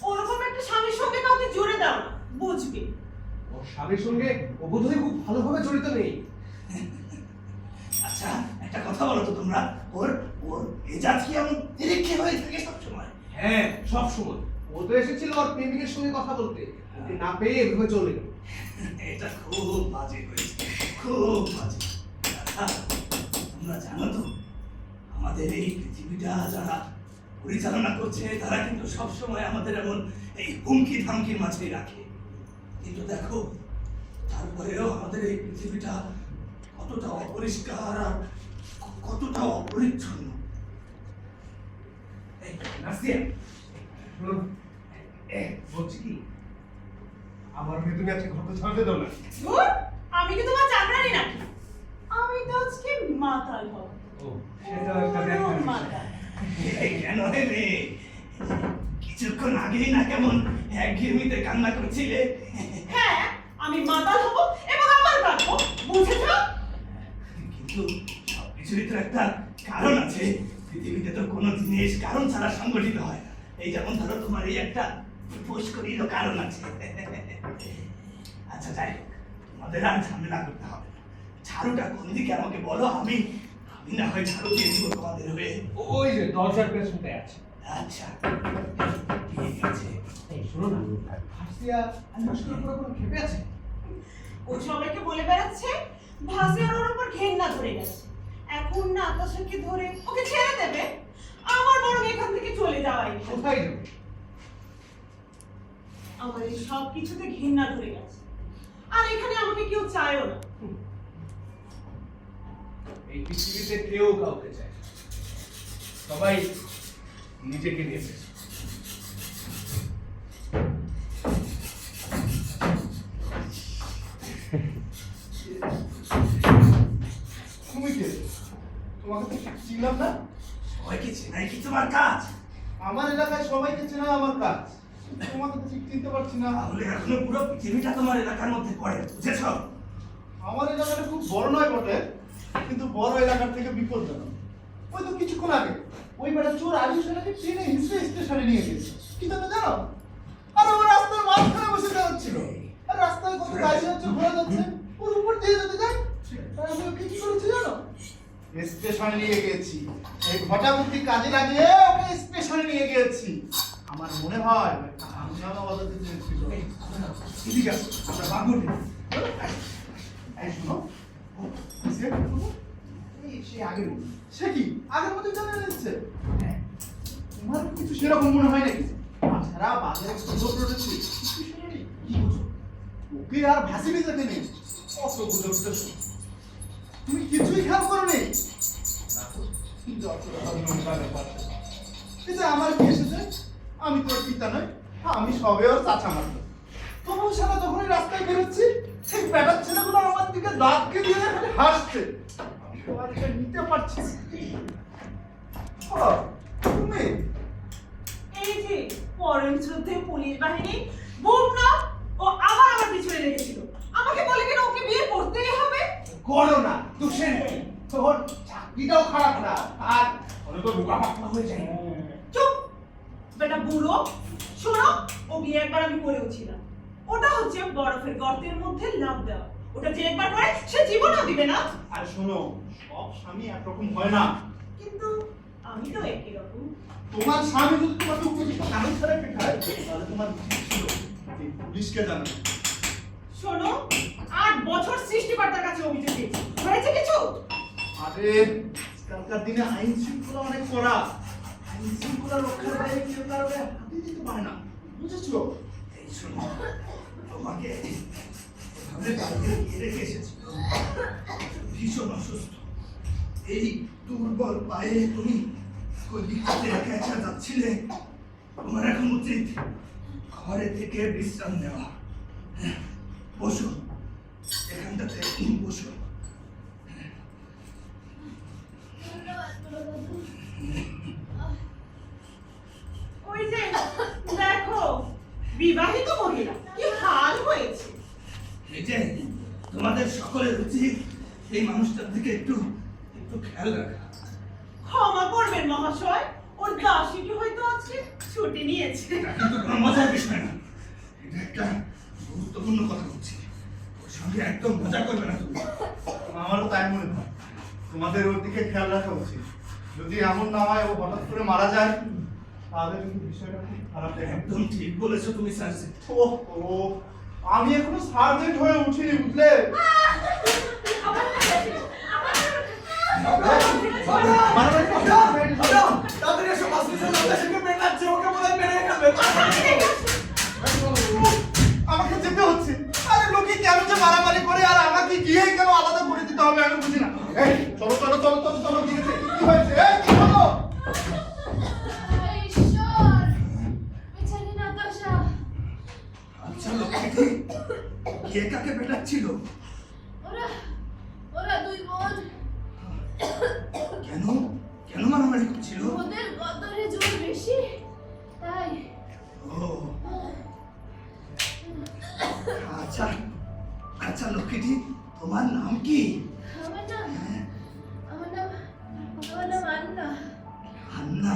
A: ওরকম একটা স্বামীর সঙ্গে কাউকে জুড়ে দাও না, বুঝবে।
G: ওর স্বামীর সঙ্গে ও বোধহয় খুব ভালোভাবে জড়িত নেই।
E: আচ্ছা, একটা কথা বলো তো তোমরা, ওর ওর মেজাজ কি এমন তিরিক্ষি হয়ে থাকে সবসময়?
G: হ্যাঁ, সব সময়। ও তো এসেছিল ওর প্রেমিকের সঙ্গে কথা বলতে, ওকে না পেয়ে এভাবে চলে গেল।
E: এটা খুব বাজে হয়েছে, খুব বাজে। আচ্ছা, তোমরা জানো তো আমাদের এই পৃথিবীটা যারা পরিচালনা করছে তারা কিন্তু সবসময় আমাদের এমন এই হুমকি ধামকির মাঝেই রাখে। কিন্তু দেখো, তারপরেও আমাদের এই পৃথিবীটা কতটা অপরিষ্কার আর কতটা অপরিচ্ছন্ন।
G: এই, নাসিয়া, শোনো, বলছি কি, আমার মেয়ে তুমি আজকে ঘরটা ছাড়তে দাও না।
A: ধুর, আমি কি তোমার চাকরানি নাকি? আমি তো আজকে মাতাল হব।
G: ও, সেটাও একটা দেখার বিষয়।
A: মাতাল।
E: এই কেন রে মেয়ে? কিছুক্ষণ আগেই না কেমন একঘেয়েমিতে কান্না করছিলে?
A: হ্যাঁ, আমি মাতাল হব এবং আমার কাঁদবো, বুঝেছো?
E: কিন্তু সবকিছুরই তো একটা কারণ আছে। পৃথিবীতে তো কোনো জিনিস কারণ ছাড়া সংগঠিত হয় না। এই যেমন ধরো তোমার এই একটা পুষ্করিরও কারণ আছে। আচ্ছা যাই হোক, তোমাদের আর ঝামেলা করতে হবে না। ঝাড়ুটা কোন দিকে আমাকে বলো, আমি আমি না হয় ঝাড়ু দিয়ে দিব তোমাদের হয়ে।
G: ওই যে দরজার পেছনতে আছে।
E: আচ্ছা ঠিক আছে।
G: এই শোনো না, ভার্সিয়া আনুষ্কার উপর কোনো ক্ষেপে আছে?
A: ও সবাইকে বলে বেড়াচ্ছে ভাসিয়ার ওর উপর ঘেন্না ধরে গেছে। এখন নাতাশাকে ধরে ওকে ছেড়ে দেবে? আমার বরং এখান থেকে চলে যাওয়াই ভালো।
G: কোথায় যাবে?
A: আমার এই সব কিছুতে ঘেন্না ধরে গেছে, আর এখানে আমাকে কেউ চায়ও না।
G: এই পৃথিবীতে কেউ কাউকে চায় না। সবাই নিজেকে নিয়েছে।
B: তুমি কে? তোমাকে তো চিনলাম না।
E: সবাইকে চেনাই কি তোমার কাজ?
B: আমার এলাকায় সবাইকে চেনা আমার কাজ। তোমাকে তো ঠিক চিনতে পারছি না।
E: তাহলে এখনো পুরো পৃথিবীটা তোমার এলাকার মধ্যে পড়ে, বুঝেছো?
B: আমার এলাকাটা খুব বড় নয় বটে, কিন্তু বড় এলাকার থেকে বিপজ্জনক। ওই তো কিছুক্ষণ আগে ওই বেটা চোর আলিশ এলাকে ট্রেনে হিসেবে স্টেশনে নিয়ে গেছে।
G: কি জানো জানো? আর ও রাস্তার মাঝখানে বসে যাচ্ছিল। আর রাস্তায় কত গাড়ি যাচ্ছে, ঘোড়া যাচ্ছে, ওর উপর দিয়ে যেতে যায়। আর আমি ওকে কি করেছি জানো? স্টেশনে নিয়ে গেছি। এই ঘটাবুদ্ধি কাজে লাগিয়ে ওকে স্টেশনে নিয়ে গেছি। আমার মনে হয় হাঙ্গামা বাজাতে চেয়েছিল।
D: এদিকে আসো, আমরা বার করবো।
G: এই শোনো, সে কি করবো?
D: সে আগের মতো।
G: সে কি আগের মতো জানা যাচ্ছে? তোমার কিছু সেরকম মনে হয় নাকি? তাছাড়া বাজারে খবর পড়েছি, কিছু শুনিনি। কি বুঝো? ওকে আর ভাসিয়ে যেতে নেই। কত বুঝে উঠতেছো? তুমি কিছুই খেয়াল করো নি। এই যে আমার কি এসেছে, আমি তোর পিতা নই, আমি সবে ওর চাচা মাত্র। তবু সারা যখনই রাস্তায় বেরোচ্ছি, সেই ব্যাটার ছেলেগুলো আমার দিকে দাঁতকে দিয়ে খালি হাসছে। আমি সবাইকে নিতে পারছি না। ও, তুমি
A: এই যে পরম শ্রদ্ধেয় পুলিশ বাহিনী বুমনা ও আবার আমার পিছনে লেগেছিল। আমাকে বলে কিনা ওকে বিয়ে করতেই হবে।
G: করো না, দোষে নেই। তোর চাকরিটাও খারাপ না, আর ওরা তো বোকা পাকনা হয়ে যায়।
A: চুপ বেটা বুড়ো। শোনো, ও বিয়ে একবার আমি করেও ছিলাম। ওটা হচ্ছে বরফের গর্তের মধ্যে লাফ দেওয়া। ওটা যে একবার করে সে জীবনও দিবে না।
G: আর শোনো, সব স্বামী একরকম হয় না।
A: কিন্তু আমি তো একই রকম।
G: তোমার স্বামী যদি তোমাকে উপযুক্ত কারণ ছাড়া পেটায়, তাহলে তোমার উচিত ছিল এই পুলিশকে জানানো।
A: শোনো, 8 বছর সৃষ্টিকর্তার কাছে অভিযোগ দিয়েছি। হয়েছে কিছু?
G: আরে আজকালকার দিনে আইন শৃঙ্খলা অনেক কড়া। আইন শৃঙ্খলা রক্ষার বাইরে কেউ কারো গায়ে হাতই দিতে পারে না, বুঝেছো?
D: এই শোনো, তোমাকে এভাবে বাড়িতে গিয়ে রেখে এসেছিল। ভীষণ অসুস্থ। এই দুর্বল পায়ে তুমি কলিকাতে একা একা যাচ্ছিলে। তোমার এখন উচিত ঘরে থেকে বিশ্রাম নেওয়া। হ্যাঁ, বসো, এখানটাতে বসো।
A: ওই যে দেখো, বিবাহিত মহিলা কি হাল হয়েছে।
D: এই যে তোমাদের সকলের উচিত এই মানুষটার দিকে একটু একটু খেয়াল রাখা।
A: ক্ষমা করবেন মহাশয়, ওর দাসীটি হয়তো আজকে ছুটি নিয়েছে।
D: এটা কিন্তু কোনো মজার বিষয় না। এটা একটা গুরুত্বপূর্ণ কথা বলছি। ওর সঙ্গে একদম মজা করবে না তুমি।
G: আমারও তাই মনে হয়। তোমাদের ওর দিকে খেয়াল রাখা উচিত। যদি এমন না হয় ও হঠাৎ করে মারা যায়, তাহলে কিন্তু বিষয়টা খুব খারাপ দেখাবে।
D: একদম ঠিক বলেছো তুমি সার্জেন্ট।
G: ওহো, আমি এখনো সার্জেন্ট হয়ে উঠিনি, বুঝলে?
D: তাড়াতাড়ি এসো, হসপিটাল লোকেশনকে পেটাচ্ছে, ওকে বলে মেরে ফেলবে।
G: আমাকে যেতে হচ্ছে। আরে লোকে কেন যে মারামারি করে, আর আমাকে গিয়ে কেন আলাদা করে দিতে হবে, আমি বুঝি না। এই চলো চলো চলো চলো চলো, কি হয়েছে? কি হয়েছে? এই কি হলো?
C: ঈশ্বর, বেচারি নাতাশা।
D: আচ্ছা লোকটি কে কাকে পেটাচ্ছিল?
C: ওরা ওরা দুই বোন।
D: কেন কেন মারামারি করছিল?
C: ওদের গতরে জোর বেশি, তাই।
D: ও আচ্ছা আচ্ছা লক্ষ্মীটি, তোমার নাম কি?
C: আমার নাম আন্না।
D: আন্না,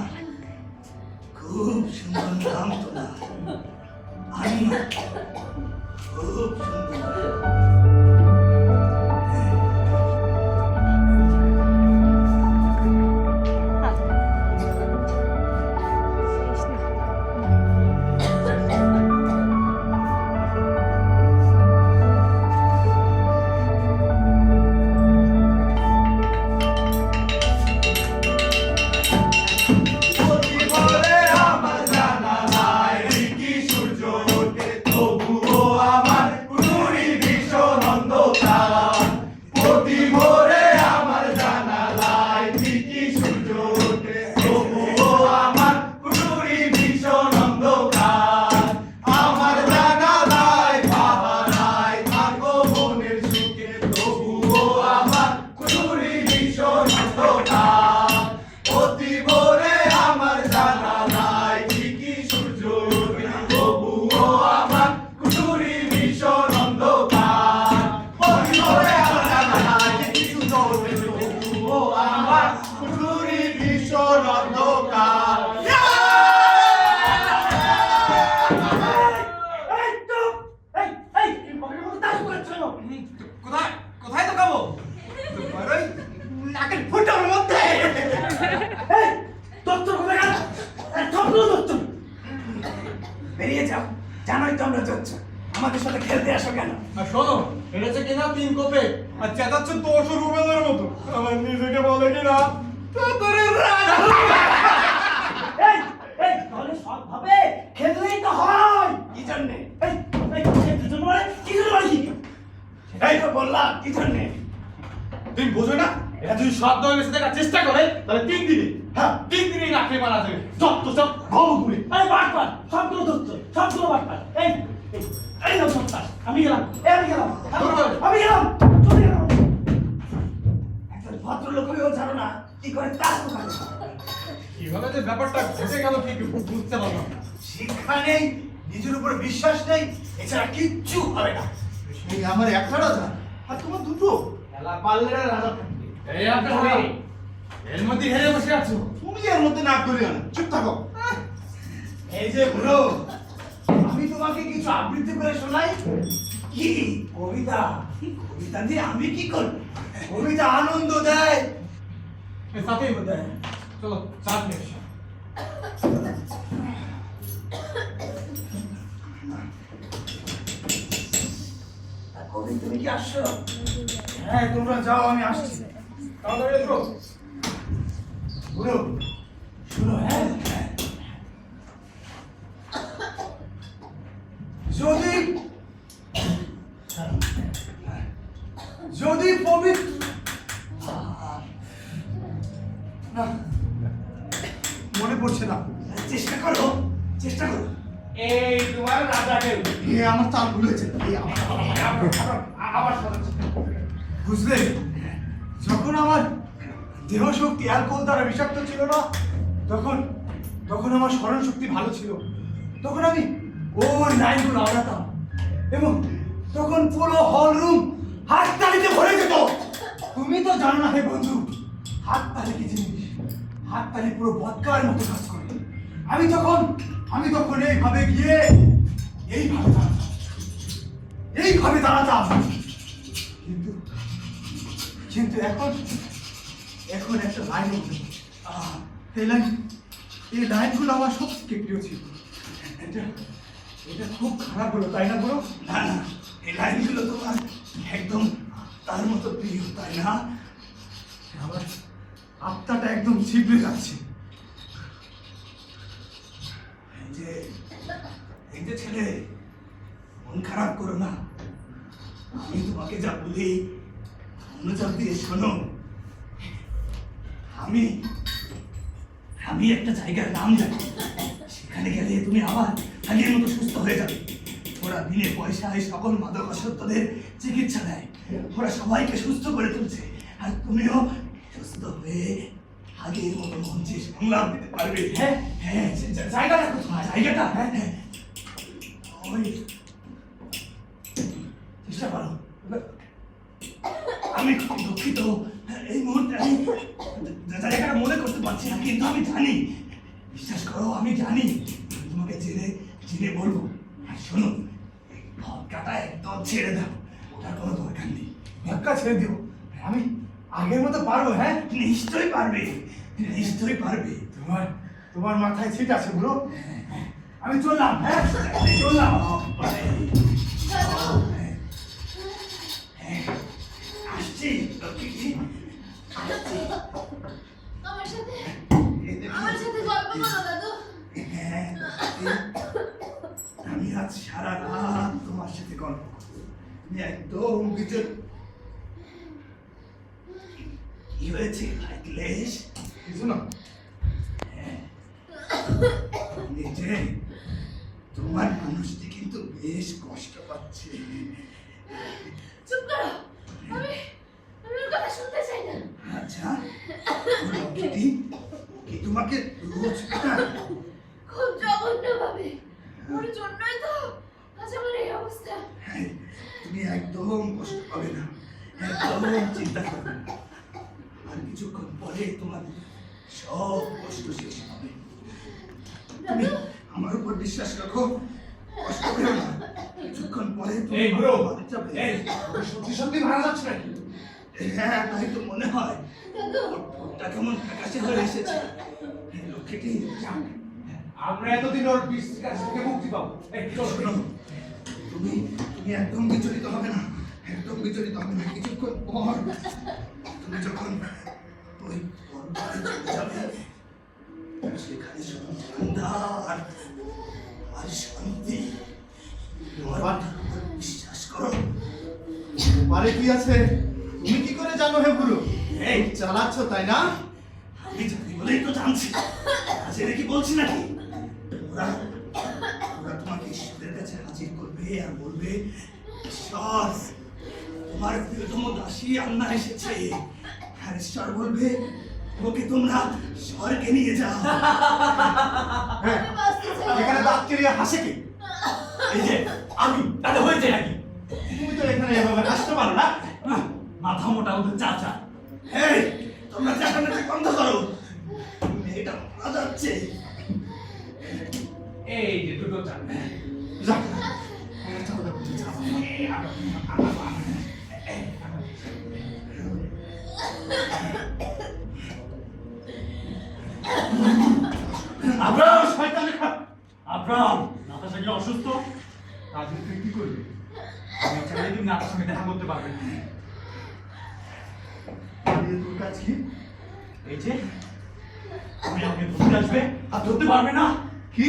D: খুব সুন্দর নাম তোমার। আন্না, খুব সুন্দর।
B: কোথায় কোথায় তো খাবো?
D: তোমার ওই নাকের ফুটার মধ্যে। এই, দত্তর কোথায় গেল? স্বপ্ন দত্তর, বেরিয়ে যাও। জানোই তো আমরা যাচ্ছ, আমাদের সাথে খেলতে আসো কেন?
B: আর শোনো, এনেছে কিনা 3 কোপে আর চেঁচাচ্ছে 10 রুবেলের মতো। আমার নিজেকে বলে কিনা তোদের রাজা।
D: এই এই তাহলে সব ভাবে খেললেই তো হয়। কি জন্য? এই এই কি জন্য মানে? কি জন্য মানে কি? এই তো বললাম কি জন্য।
B: তুমি বোঝো না, এরা যদি সব দলের সাথে দেখার চেষ্টা করে তাহলে 3 দিনে, হ্যাঁ 3 দিনেই রাখলে মারা যাবে। যত সব ঘুরে
D: আরে বাটপার, সবগুলো দত্ত, সবগুলো বাটপার। এই এই এই নাও সত্তা, আমি গেলাম, আমি গেলাম, আমি গেলাম, চলে গেলাম। একজন ভদ্রলোক হয়েও জানো না কি করে তার দোকানে।
B: কিভাবে যে ব্যাপারটা ঘটে গেল ঠিক বুঝতে পারলাম না।
D: শিক্ষা নেই, নিজের উপর বিশ্বাস নেই, এছাড়া কিচ্ছু হবে না।
G: এই আমার একটা রাজা আর তোমার দুটো।
B: খেলা পারলে রাজা থাকবে। এই আপনার এর মধ্যে হেরে বসে আছো।
G: তুমি এর মধ্যে নাক ধরিও না, চুপ থাকো।
D: এই যে বুড়ো, আমি তোমাকে কিছু আবৃত্তি করে শোনাই। কি কবিতা? কবিতা দিয়ে আমি কি করব? কবিতা আনন্দ দেয়।
B: এই সাথেই বোধহয়। চলো চাট নিয়ে এসো।
D: কবি তুমি কি আসছো? হ্যাঁ তোমরা যাও, আমি আসছি।
B: তাড়াতাড়ি এসো।
D: বুড়ো শুনো, হ্যাঁ যদি যদি পবিত্র না,
G: মনে পড়ছে না।
D: চেষ্টা করো, চেষ্টা করো।
B: এই তোমার রাজাকে
G: এ আমার তাল ভুল হয়েছে। এই
B: আবার শোনাচ্ছি।
D: বুঝলে, যখন আমার দেহ শক্তি অ্যালকোহল দ্বারা বিষাক্ত ছিল না, তখন তখন আমার স্মরণ শক্তি ভালো ছিল। তখন আমি ওর লাইনগুলো আওড়াতাম এবং তখন পুরো হল রুম হাততালিতে ভরে যেত। তুমি তো জানো না হে বন্ধু, হাততালি কি জিনিস। হাততালি পুরো বদকার মতো কাজ করে। আমি তখন এইভাবে গিয়ে এইভাবে দাঁড়াতাম। কিন্তু এখন একটা লাইন উঠে। এই লাইনগুলো আমার সব থেকে প্রিয় ছিল। এটা খুব খারাপ হলো, তাই না বলো? না না, এই লাইনগুলো তোমার একদম তার মতো প্রিয়, তাই না? আমার আত্মাটা একদম ছিবড়ে যাচ্ছে। এই যে ছেলে, মন খারাপ করো না। আমি তোমাকে যা বলি মনোযোগ দিয়ে শোনো। আমি একটা জায়গার নাম জানি, সেখানে গেলে তুমি আবার আগের মতো সুস্থ হয়ে যাবে। ওরা বিনে পয়সায় সকল মাদকাসক্তদের চিকিৎসা দেয়। ওরা সবাইকে সুস্থ করে তুলছে, আর তুমিও সুস্থ হয়ে আগের মতো মঞ্চে সংলাপ দিতে পারবে। হ্যাঁ হ্যাঁ, জায়গাটা কোথায়? জায়গাটা হ্যাঁ হ্যাঁ, ওই চেষ্টা করো। আমি খুব দুঃখিত, এই মুহূর্তে আমি জায়গাটা মনে করতে পারছি না, কিন্তু আমি জানি, বিশ্বাস করো আমি জানি। তোমাকে জেনে বলবো। আর শোনো, ভদকাটা একদম ছেড়ে দাও, ওটার কোনো দরকার নেই। ভদকা ছেড়ে দিব, আমি আগের মতো পারবো। হ্যাঁ নিশ্চয়ই পারবে, নিশ্চয়ই পারবে। তোমার মাথায় ছিট আছে বুড়ো। আমি চললাম, হ্যাঁ চললাম। আসছি লক্ষ্মী, আসছি।
C: আমার সাথে গল্প করো দাদু।
D: হ্যাঁ, আমি আজ সারা রাত তোমার সাথে গল্প করবো। তুমি একদম বিচল। কি হয়েছে ক্লেশ?
G: কিছু না।
D: নিজে তোমার মানুষটি কিন্তু বেশ কষ্ট পাচ্ছে।
C: চুপ করো, আমি ওর কথা শুনতে চাই না।
D: আচ্ছা, লক্ষ্মীটি কি তোমাকে রোজ খায়?
C: খুব জঘন্যভাবে। ওর জন্যই তো আজ আমার এই অবস্থা।
D: হ্যাঁ, তুমি একদম কষ্ট পাবে না, একদম চিন্তা করবে না। আর কিছুক্ষণ পরে তোমার সব কষ্ট শেষ হবে। তুমি আমার উপর বিশ্বাস রাখো, কষ্ট পেও না। কিছুক্ষণ পরে তুমি
B: এই বুড়ো,
D: মারা যাবে।
B: এই তোকে সত্যি সত্যি মারা যাচ্ছে নাকি?
D: হ্যাঁ, তাই তো মনে হয়। ঠোঁটটা কেমন ফ্যাকাশে হয়ে এসেছে। লক্ষ্মীটি যাক।
B: আমরা এতদিন ওর বিষ কাছ থেকে মুক্তি পাবো। এই চলো।
D: শোনো, তুমি তুমি একদম বিচলিত হবে না, একদম বিচলিত হবে না। কিছুক্ষণ পর তুমি যখন ওই দরবারে চলে যাবে, সেখানে শুধু ঠান্ডা আর শান্তি।
G: দরবার?
D: বিশ্বাস করো।
G: বারে কি আছে তুমি কি করে জানো হে গুরু?
D: এই
G: চালাচ্ছ তাই না?
D: আমি জানি বলেই তো জানছি, জেনে কি বলছি নাকি? ওরা ওরা তোমাকে ঈশ্বরের কাছে হাজির করবে আর বলবে, ঈশ্বর, তোমার প্রিয়তম দাসী আন্না এসেছে। আর ঈশ্বর বলবে, ওকে তোমরা স্বর্গে নিয়ে যাও।
G: হ্যাঁ, এখানে দাঁত কেলিয়ে হাসে কি?
E: এই যে আমি তাহলে হয়েছে নাকি?
G: তুমি তো এখানে এভাবে হাসতে পারো না।
E: মাথা মোটা ওদের চাচা।
D: এই, তোমরা চাকানাচি বন্ধ করো, মেয়েটা মারা যাচ্ছে।
B: এই যে দুটো চাল।
G: যাক,
E: আব্রাহাম শয়তানের খা। আব্রাহাম, নাতাশা কি অসুস্থ?
B: তাহলে তুই কি করবি? আমি চাইলে তুমি নাতার সঙ্গে দেখা করতে পারবে না।
G: দাঁড়িয়ে তোর কাজ কি?
E: এই যে তুমি আমাকে ধরতে আসবে আর ধরতে পারবে না।
G: কি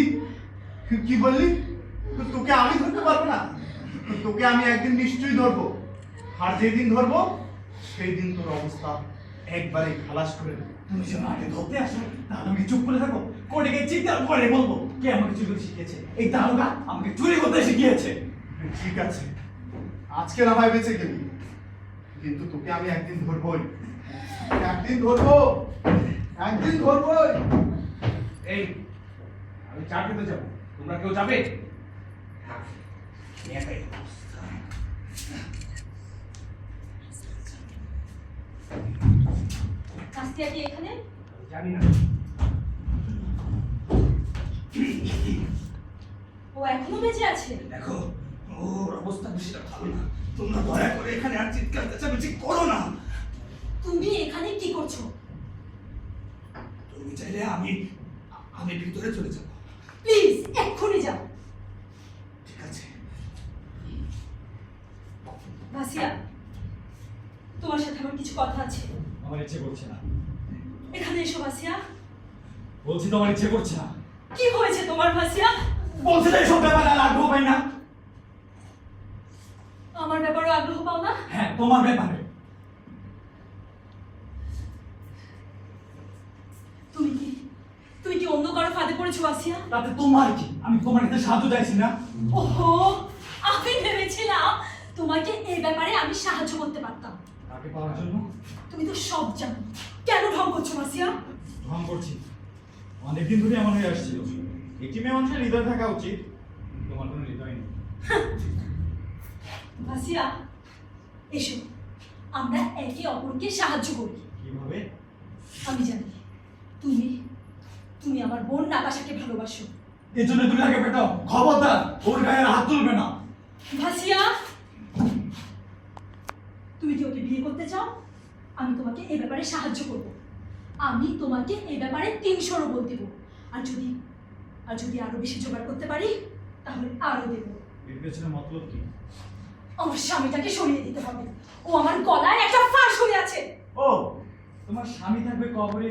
G: কি বললি? তোকে আমি ধরতে পারবো না? তোকে আমি একদিন নিশ্চয়ই ধরবো, আর যেদিন ধরবো সেই দিন তোর অবস্থা একবারে খালাস করে দেবো।
E: তুমি যখন আগে ধরতে আসো তাহলে আমি চুপ করে থাকো? কোর্টে গিয়ে চিৎকার করে বলবো কে আমাকে চুরি করে শিখিয়েছে? এই দারোগা আমাকে চুরি করতে শিখিয়েছে।
G: ঠিক আছে, আজকে না হয় বেঁচে গেলি, কিন্তু তোকে আমি একদিন ধরবোই, একদিন ধরবো, একদিন ধরবোই।
B: এই আমি চা খেতে যাবো, তোমরা কেউ যাবে?
D: একাই অবস্থা।
C: কাস্তিয়া কি এখানে?
B: জানি না।
C: ও এখনো বেঁচে আছে?
D: দেখো, ওর অবস্থা বেশিটা ভালো না। তোমরা দয়া করে এখানে আর চিৎকার চেঁচামেচি করো না।
C: তুমি এখানে কি করছো?
D: তুমি চাইলে আমি আমি ভিতরে চলে যাব।
C: প্লিজ এক্ষুনি যাও।
D: ঠিক আছে।
C: ভাসিয়া, তোমার সাথে আমার কিছু কথা আছে।
E: আমার ইচ্ছে করছে না।
C: এখানে এসো ভাসিয়া।
E: বলছি তোমার ইচ্ছে করছে না।
C: কি হয়েছে তোমার ভাসিয়া?
E: বলছি যে এসব ব্যাপারে আর আগ্রহ পাই না।
C: আমার ব্যাপারে আগ্রহ পাও না?
E: হ্যাঁ, তোমার ব্যাপারে।
C: তুমি কি অন্য কারো ফাঁদে পড়েছো ভাসিয়া?
E: তাতে তোমার কি? আমি তোমার কাছে সাহায্য চাইছি না।
C: ওহো, আমি ভেবেছিলাম তোমাকে এই ব্যাপারে আমি সাহায্য করতে পারতাম।
E: তাকে পাওয়ার জন্য
C: তুমি তো সব জানো। কেন ঢং করছো ভাসিয়া?
E: ঢং করছি? অনেকদিন ধরে এমন হয়ে আসছিল। একটি মেয়ে মানুষের হৃদয় থাকা উচিত, তোমার কোনো হৃদয় নেই।
C: ভাসিয়া, এসো আমরা একে অপরকে সাহায্য করি।
E: কিভাবে?
C: আমি জানি তুমি তুমি আমার বোন নাতাশাকে ভালোবাসো।
E: এর জন্য তুমি তাকে পেটাও। খবরদার, ওর গায়ে হাত তুলবে না।
C: ভাসিয়া, তুমি কি ওকে বিয়ে করতে চাও? আমি তোমাকে এই ব্যাপারে সাহায্য করব। আমি তোমাকে এই ব্যাপারে 300 রুবল দেব। আর যদি আরো বেশি জোগাড় করতে পারি তাহলে আরো দেব।
E: এর পেছনে মতলব কি?
C: আমার স্বামীটাকে সরিয়ে দিতে হবে। ও আমার গলায় একটা ফাঁস হয়ে আছে।
E: ও, তোমার স্বামী থাকবে কবরে,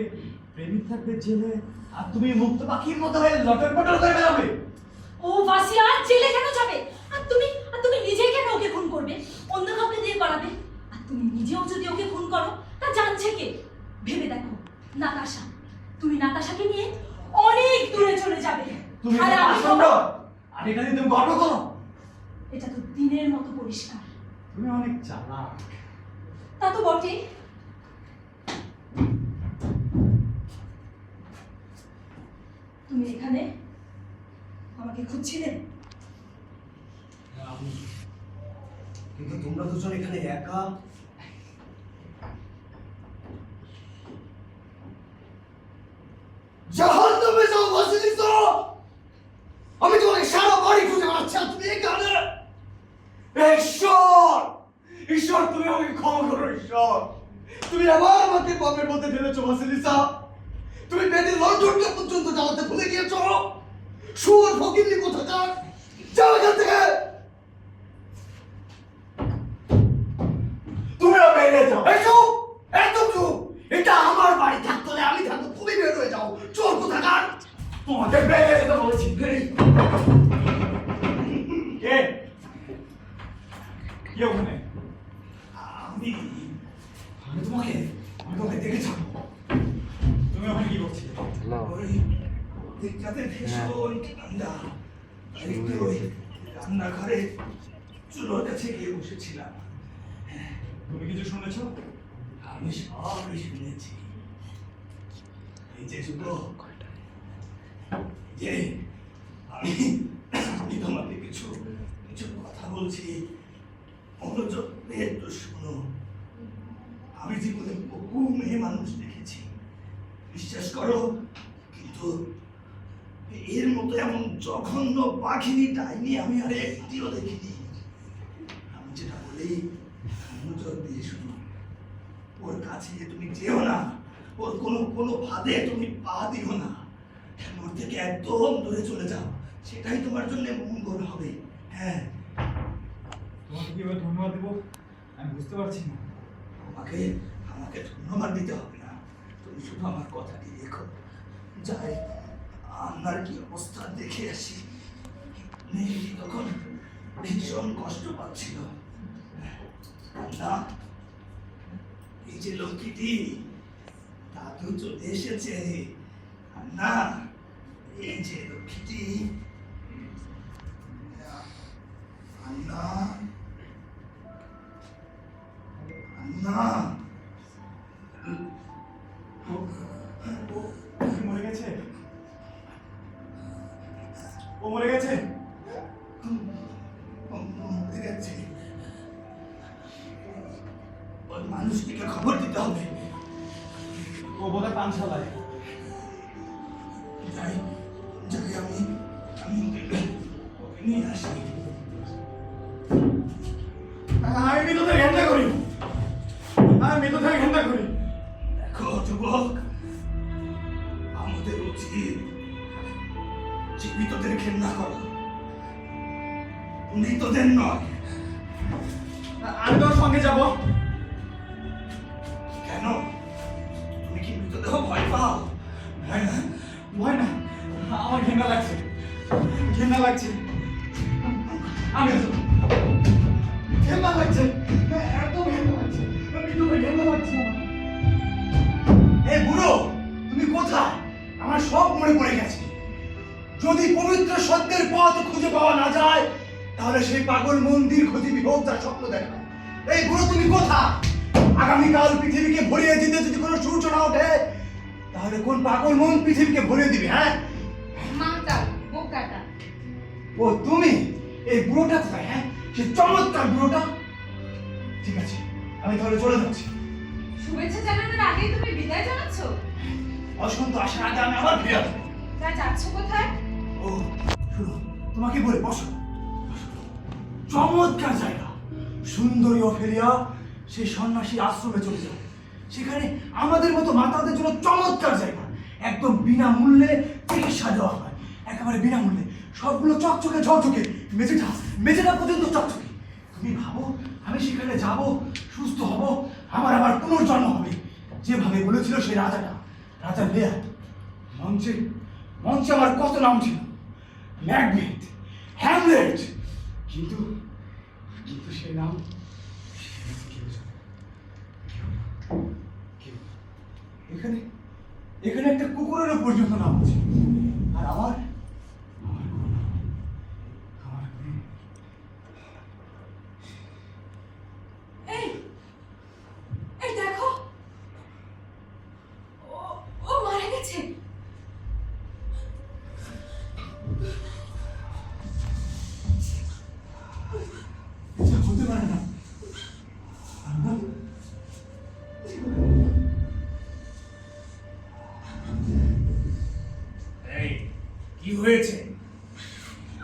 E: প্রেমিক থাকবে জেলে, আর তুমি মুক্ত পাখির মতো হয়ে লটর পটর করে বেরোবে।
C: ও ভাসিয়া, জেলে কেন যাবে? আর তুমি নিজে কেন ওকে খুন করবে? অন্য কাউকে দিয়ে করাবে। আর তুমি নিজেও যদি ওকে খুন করো তা জানছে কে? ভেবে দেখো, নাতাশা। তুমি নাতাশাকে নিয়ে অনেক দূরে চলে যাবে।
E: তুমি
C: আর
E: তো
C: আমি
E: পাষণ্ড।
C: হব-
E: আর এটা নিয়ে তুমি গর্ব করো।
C: এটা তো দিনের মতো পরিষ্কার।
E: তুমি অনেক চালাক।
C: তা তো বটেই। তুমি এখানে আমাকে খুঁজছিলে?
D: কিন্তু তোমরা দুজন এখানে একা। জাহান্নামে যাও বাসিলিস। আমি তোমাকে সারা বাড়ি খুঁজে বেড়াচ্ছি আর তুমি এখানে।
F: তুমি আমাকে ক্ষমা করো ঈশ্বর। তুমি আবার আমাকে পাপের মধ্যে ফেলেছো বাসিলিসা। তুমি পেটের লন্ডনটা পর্যন্ত জ্বালাতে ভুলে গিয়েছো। সুর ফকিরনি কোথাকার, যাও এখান থেকে। তুমিও বেরিয়ে যাও। এই চুপ, একদম চুপ। এটা আমার বাড়ি, থাকতে হলে আমি থাকবো, তুমি বের হয়ে যাও। চোর কোথাকার, তোমাকে বেরিয়ে যেতে বলেছি।
B: কে কে ওখানে?
F: আমি আমি তোমাকে দেখেছি।
B: তুমি ওখানে কি করছিলে?
F: ওই দিকটাতে ভীষণ ঠান্ডা, তাই একটু ওই রান্নাঘরে চুলোর কাছে গিয়ে বসেছিলাম।
B: তুমি কিছু শুনেছো?
F: আমি সবই শুনেছি। এই যে যুবক, যে আমি তোমাকে কিছু কিছু কথা বলছি, মনোযোগ দিয়ে একটু শোনো। আমি জীবনে বহু মেয়ে মানুষ দেখেছি, বিশ্বাস করো, কিন্তু এর মতো এমন জঘন্য বাঘিনী ডাইনি আমি আর একটিও দেখিনি। আমি যেটা বলি মনোযোগ দিয়ে শুনো। ওর কাছে তুমি যেও না, ওর কোনো ফাঁদে তুমি পা দিও না। ওর থেকে একদম দূরে চলে যাও, সেটাই তোমার জন্য মঙ্গল হবে। হ্যাঁ,
B: তোমাকে কিভাবে ধন্যবাদ দেবো আমি বুঝতে পারছি না।
F: আমাকে আমাকে ধন্যবাদ দিতে হবে না, তুমি শুধু আমার কথাটি রেখো। যাই আপনার কি অবস্থা দেখে আসি। মেয়েটি তখন ভীষণ কষ্ট পাচ্ছিল না। এই যে লক্ষ্মীটি, দাদু চলে এসেছে না। এই যে লক্ষ্মীটি, আন্না আন্না,
B: ও মরে গেছে? ও মরে গেছে?
F: মরে গেছে। ওই মানুষটিকে খবর দিতে হবে।
B: ও বোধহয় পানশালায়।
F: যাই যাই, আমি ওকে নিয়ে আসি।
B: আমি মৃতদের ঘেন্না করি, আমি মৃতদের ঘেন্না করি।
F: দেখো যুবক, আমাদের উচিত জীবিতদের ঘেন্না করা, মৃতদের নয়।
B: আমি তোর সঙ্গে যাব।
F: কেন? তুমি কি মৃতদেহ ভয় পাও?
B: ভয় না, ভয় না, আমার ঘেন্না লাগছে, ঘেন্না লাগছে। আমি ঘেন্না লাগছে, একদম ঘেন্না লাগছে, মৃতদের ঘেন্না লাগছে আমার।
F: এই বুড়ো, তুমি কোথায়? আমার সব মনে পড়ে গেছে। যদি পবিত্র সত্যের পথ খুঁজে পাওয়া না যায়, তাহলে সেই পাগল মন্দির খুঁজে বিভোগ তার স্বপ্ন দেখায়। এই বুড়ো, তুমি কোথায়? আগামীকাল পৃথিবীকে ভরিয়ে দিতে যদি কোনো সূর্য না ওঠে, তাহলে কোন পাগল মন পৃথিবীকে ভরিয়ে দিবে? হ্যাঁ,
C: মাতাল বোকাটা।
F: ও তুমি? এই বুড়োটা কোথায়? হ্যাঁ, সেই চমৎকার বুড়োটা। ঠিক আছে, আমি তাহলে চলে যাচ্ছি।
C: শুভেচ্ছা জানানোর আগেই তুমি বিদায় জানাচ্ছ?
F: বসন্ত আসার আগে আমি আবার ফিরে আসবো।
C: তা যাচ্ছ কোথায়?
F: ও শুনো, তোমাকে বলে বসো। চমৎকার জায়গা, সুন্দরী অফেলিয়া সেই সন্ন্যাসী আশ্রমে চলে যায়। সেখানে আমাদের মতো মাতাদের জন্য চমৎকার জায়গা, একদম বিনামূল্যে চিকিৎসা দেওয়া হয়, একেবারে বিনামূল্যে। সবগুলো চকচকে ঝকঝকে, মেঝেটা পর্যন্ত চকচকে। তুমি ভাবো, আমি সেখানে যাব, সুস্থ হব, আমার আবার পুনর্জন্ম হবে, যেভাবে বলেছিল সেই রাজাটা, রাজা লেয়ার। মঞ্চে মঞ্চে আমার কত নাম ছিল, ম্যাকবেথ, হ্যামলেট, কিন্তু কিন্তু সেই নাম কেউ জানে, কেউ। এখানে এখানে একটা কুকুরেরও পর্যন্ত নাম আছে, আর আমার আমার কোনো নাম নেই। আমার কোনো নাম নেই।
C: এই এই দেখো, ও মারা গেছে।
F: এটা হতে পারে না। এই কি হয়েছে?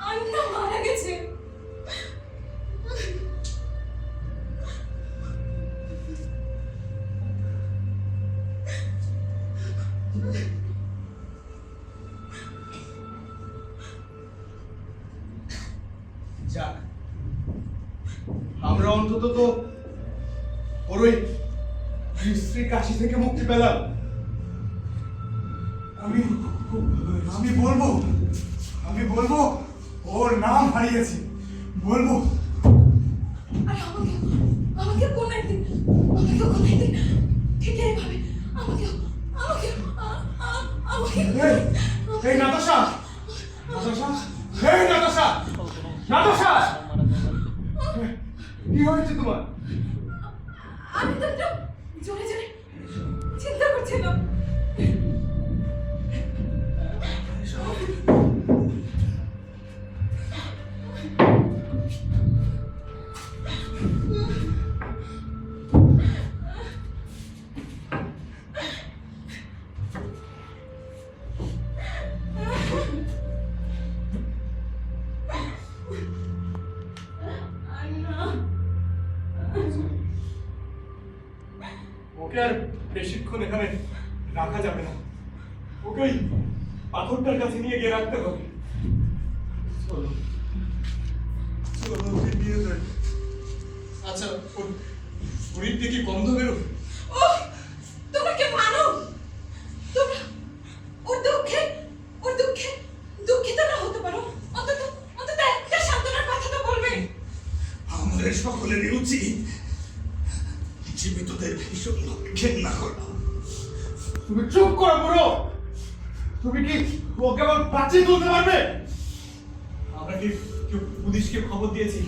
C: আন্না মারা গেছে।
G: যাক, আমরা অন্তত তো ওর ওই স্ত্রী কাশি থেকে মুক্তি পেলাম।
D: আমি বলবো ওর নাম হারিয়েছে, বলবো।
C: আর আমাকে কোন একদিন ঠিক এইভাবে আমাকে
B: এই নাতাশা, এই নাতাশা, কি হয়েছে তোমার?
C: আমি তো একটু জোরে জোরে চিন্তা করছিলাম।
B: ওকে আর বেশিক্ষণ এখানে রাখা যাবে না, ওকে ওই পাথরটার কাছে নিয়ে গিয়ে রাখতে হবে। চলো চলো ওকে নিয়ে যাই। আচ্ছা, ওর শরীর থেকে গন্ধ বেরোবে।
C: ও তোমরা কে মানো? তোমরা ওর দুঃখে দুঃখিত না হতে পারো? অন্তত একটা সান্ত্বনার কথা তো বলবে।
D: আমাদের সকলেরই উচিত জীবিতদের ভীষণ ঘেন্না করা।
B: তুমি চুপ করো বুড়ো। তুমি কি ওকে আবার বাঁচিয়ে তুলতে পারবে? আমরা কি কেউ পুলিশকে খবর দিয়েছি?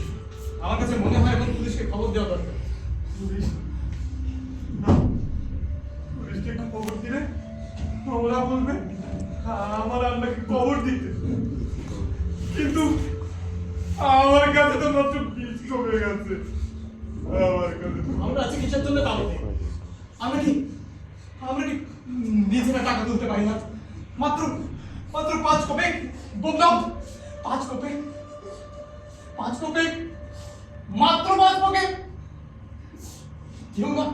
B: আমার কাছে মনে হয় এখন পুলিশকে খবর দেওয়া দরকার। পুলিশ না, পুলিশকে খবর দিলে ওরা বলবে আমার আন্নাকে খবর দিতে, কিন্তু আমার কাছে তো মাত্র বীজ কমে গেছে। আমার কাছে আমরা চিকিৎসার জন্য কারো নেই। আমরা কি নিজেরা টাকা তুলতে পারি না? মাত্র 5 কোপেক বললাম, 5 কোপেক, মাত্র 5 কোপেক। কেউ না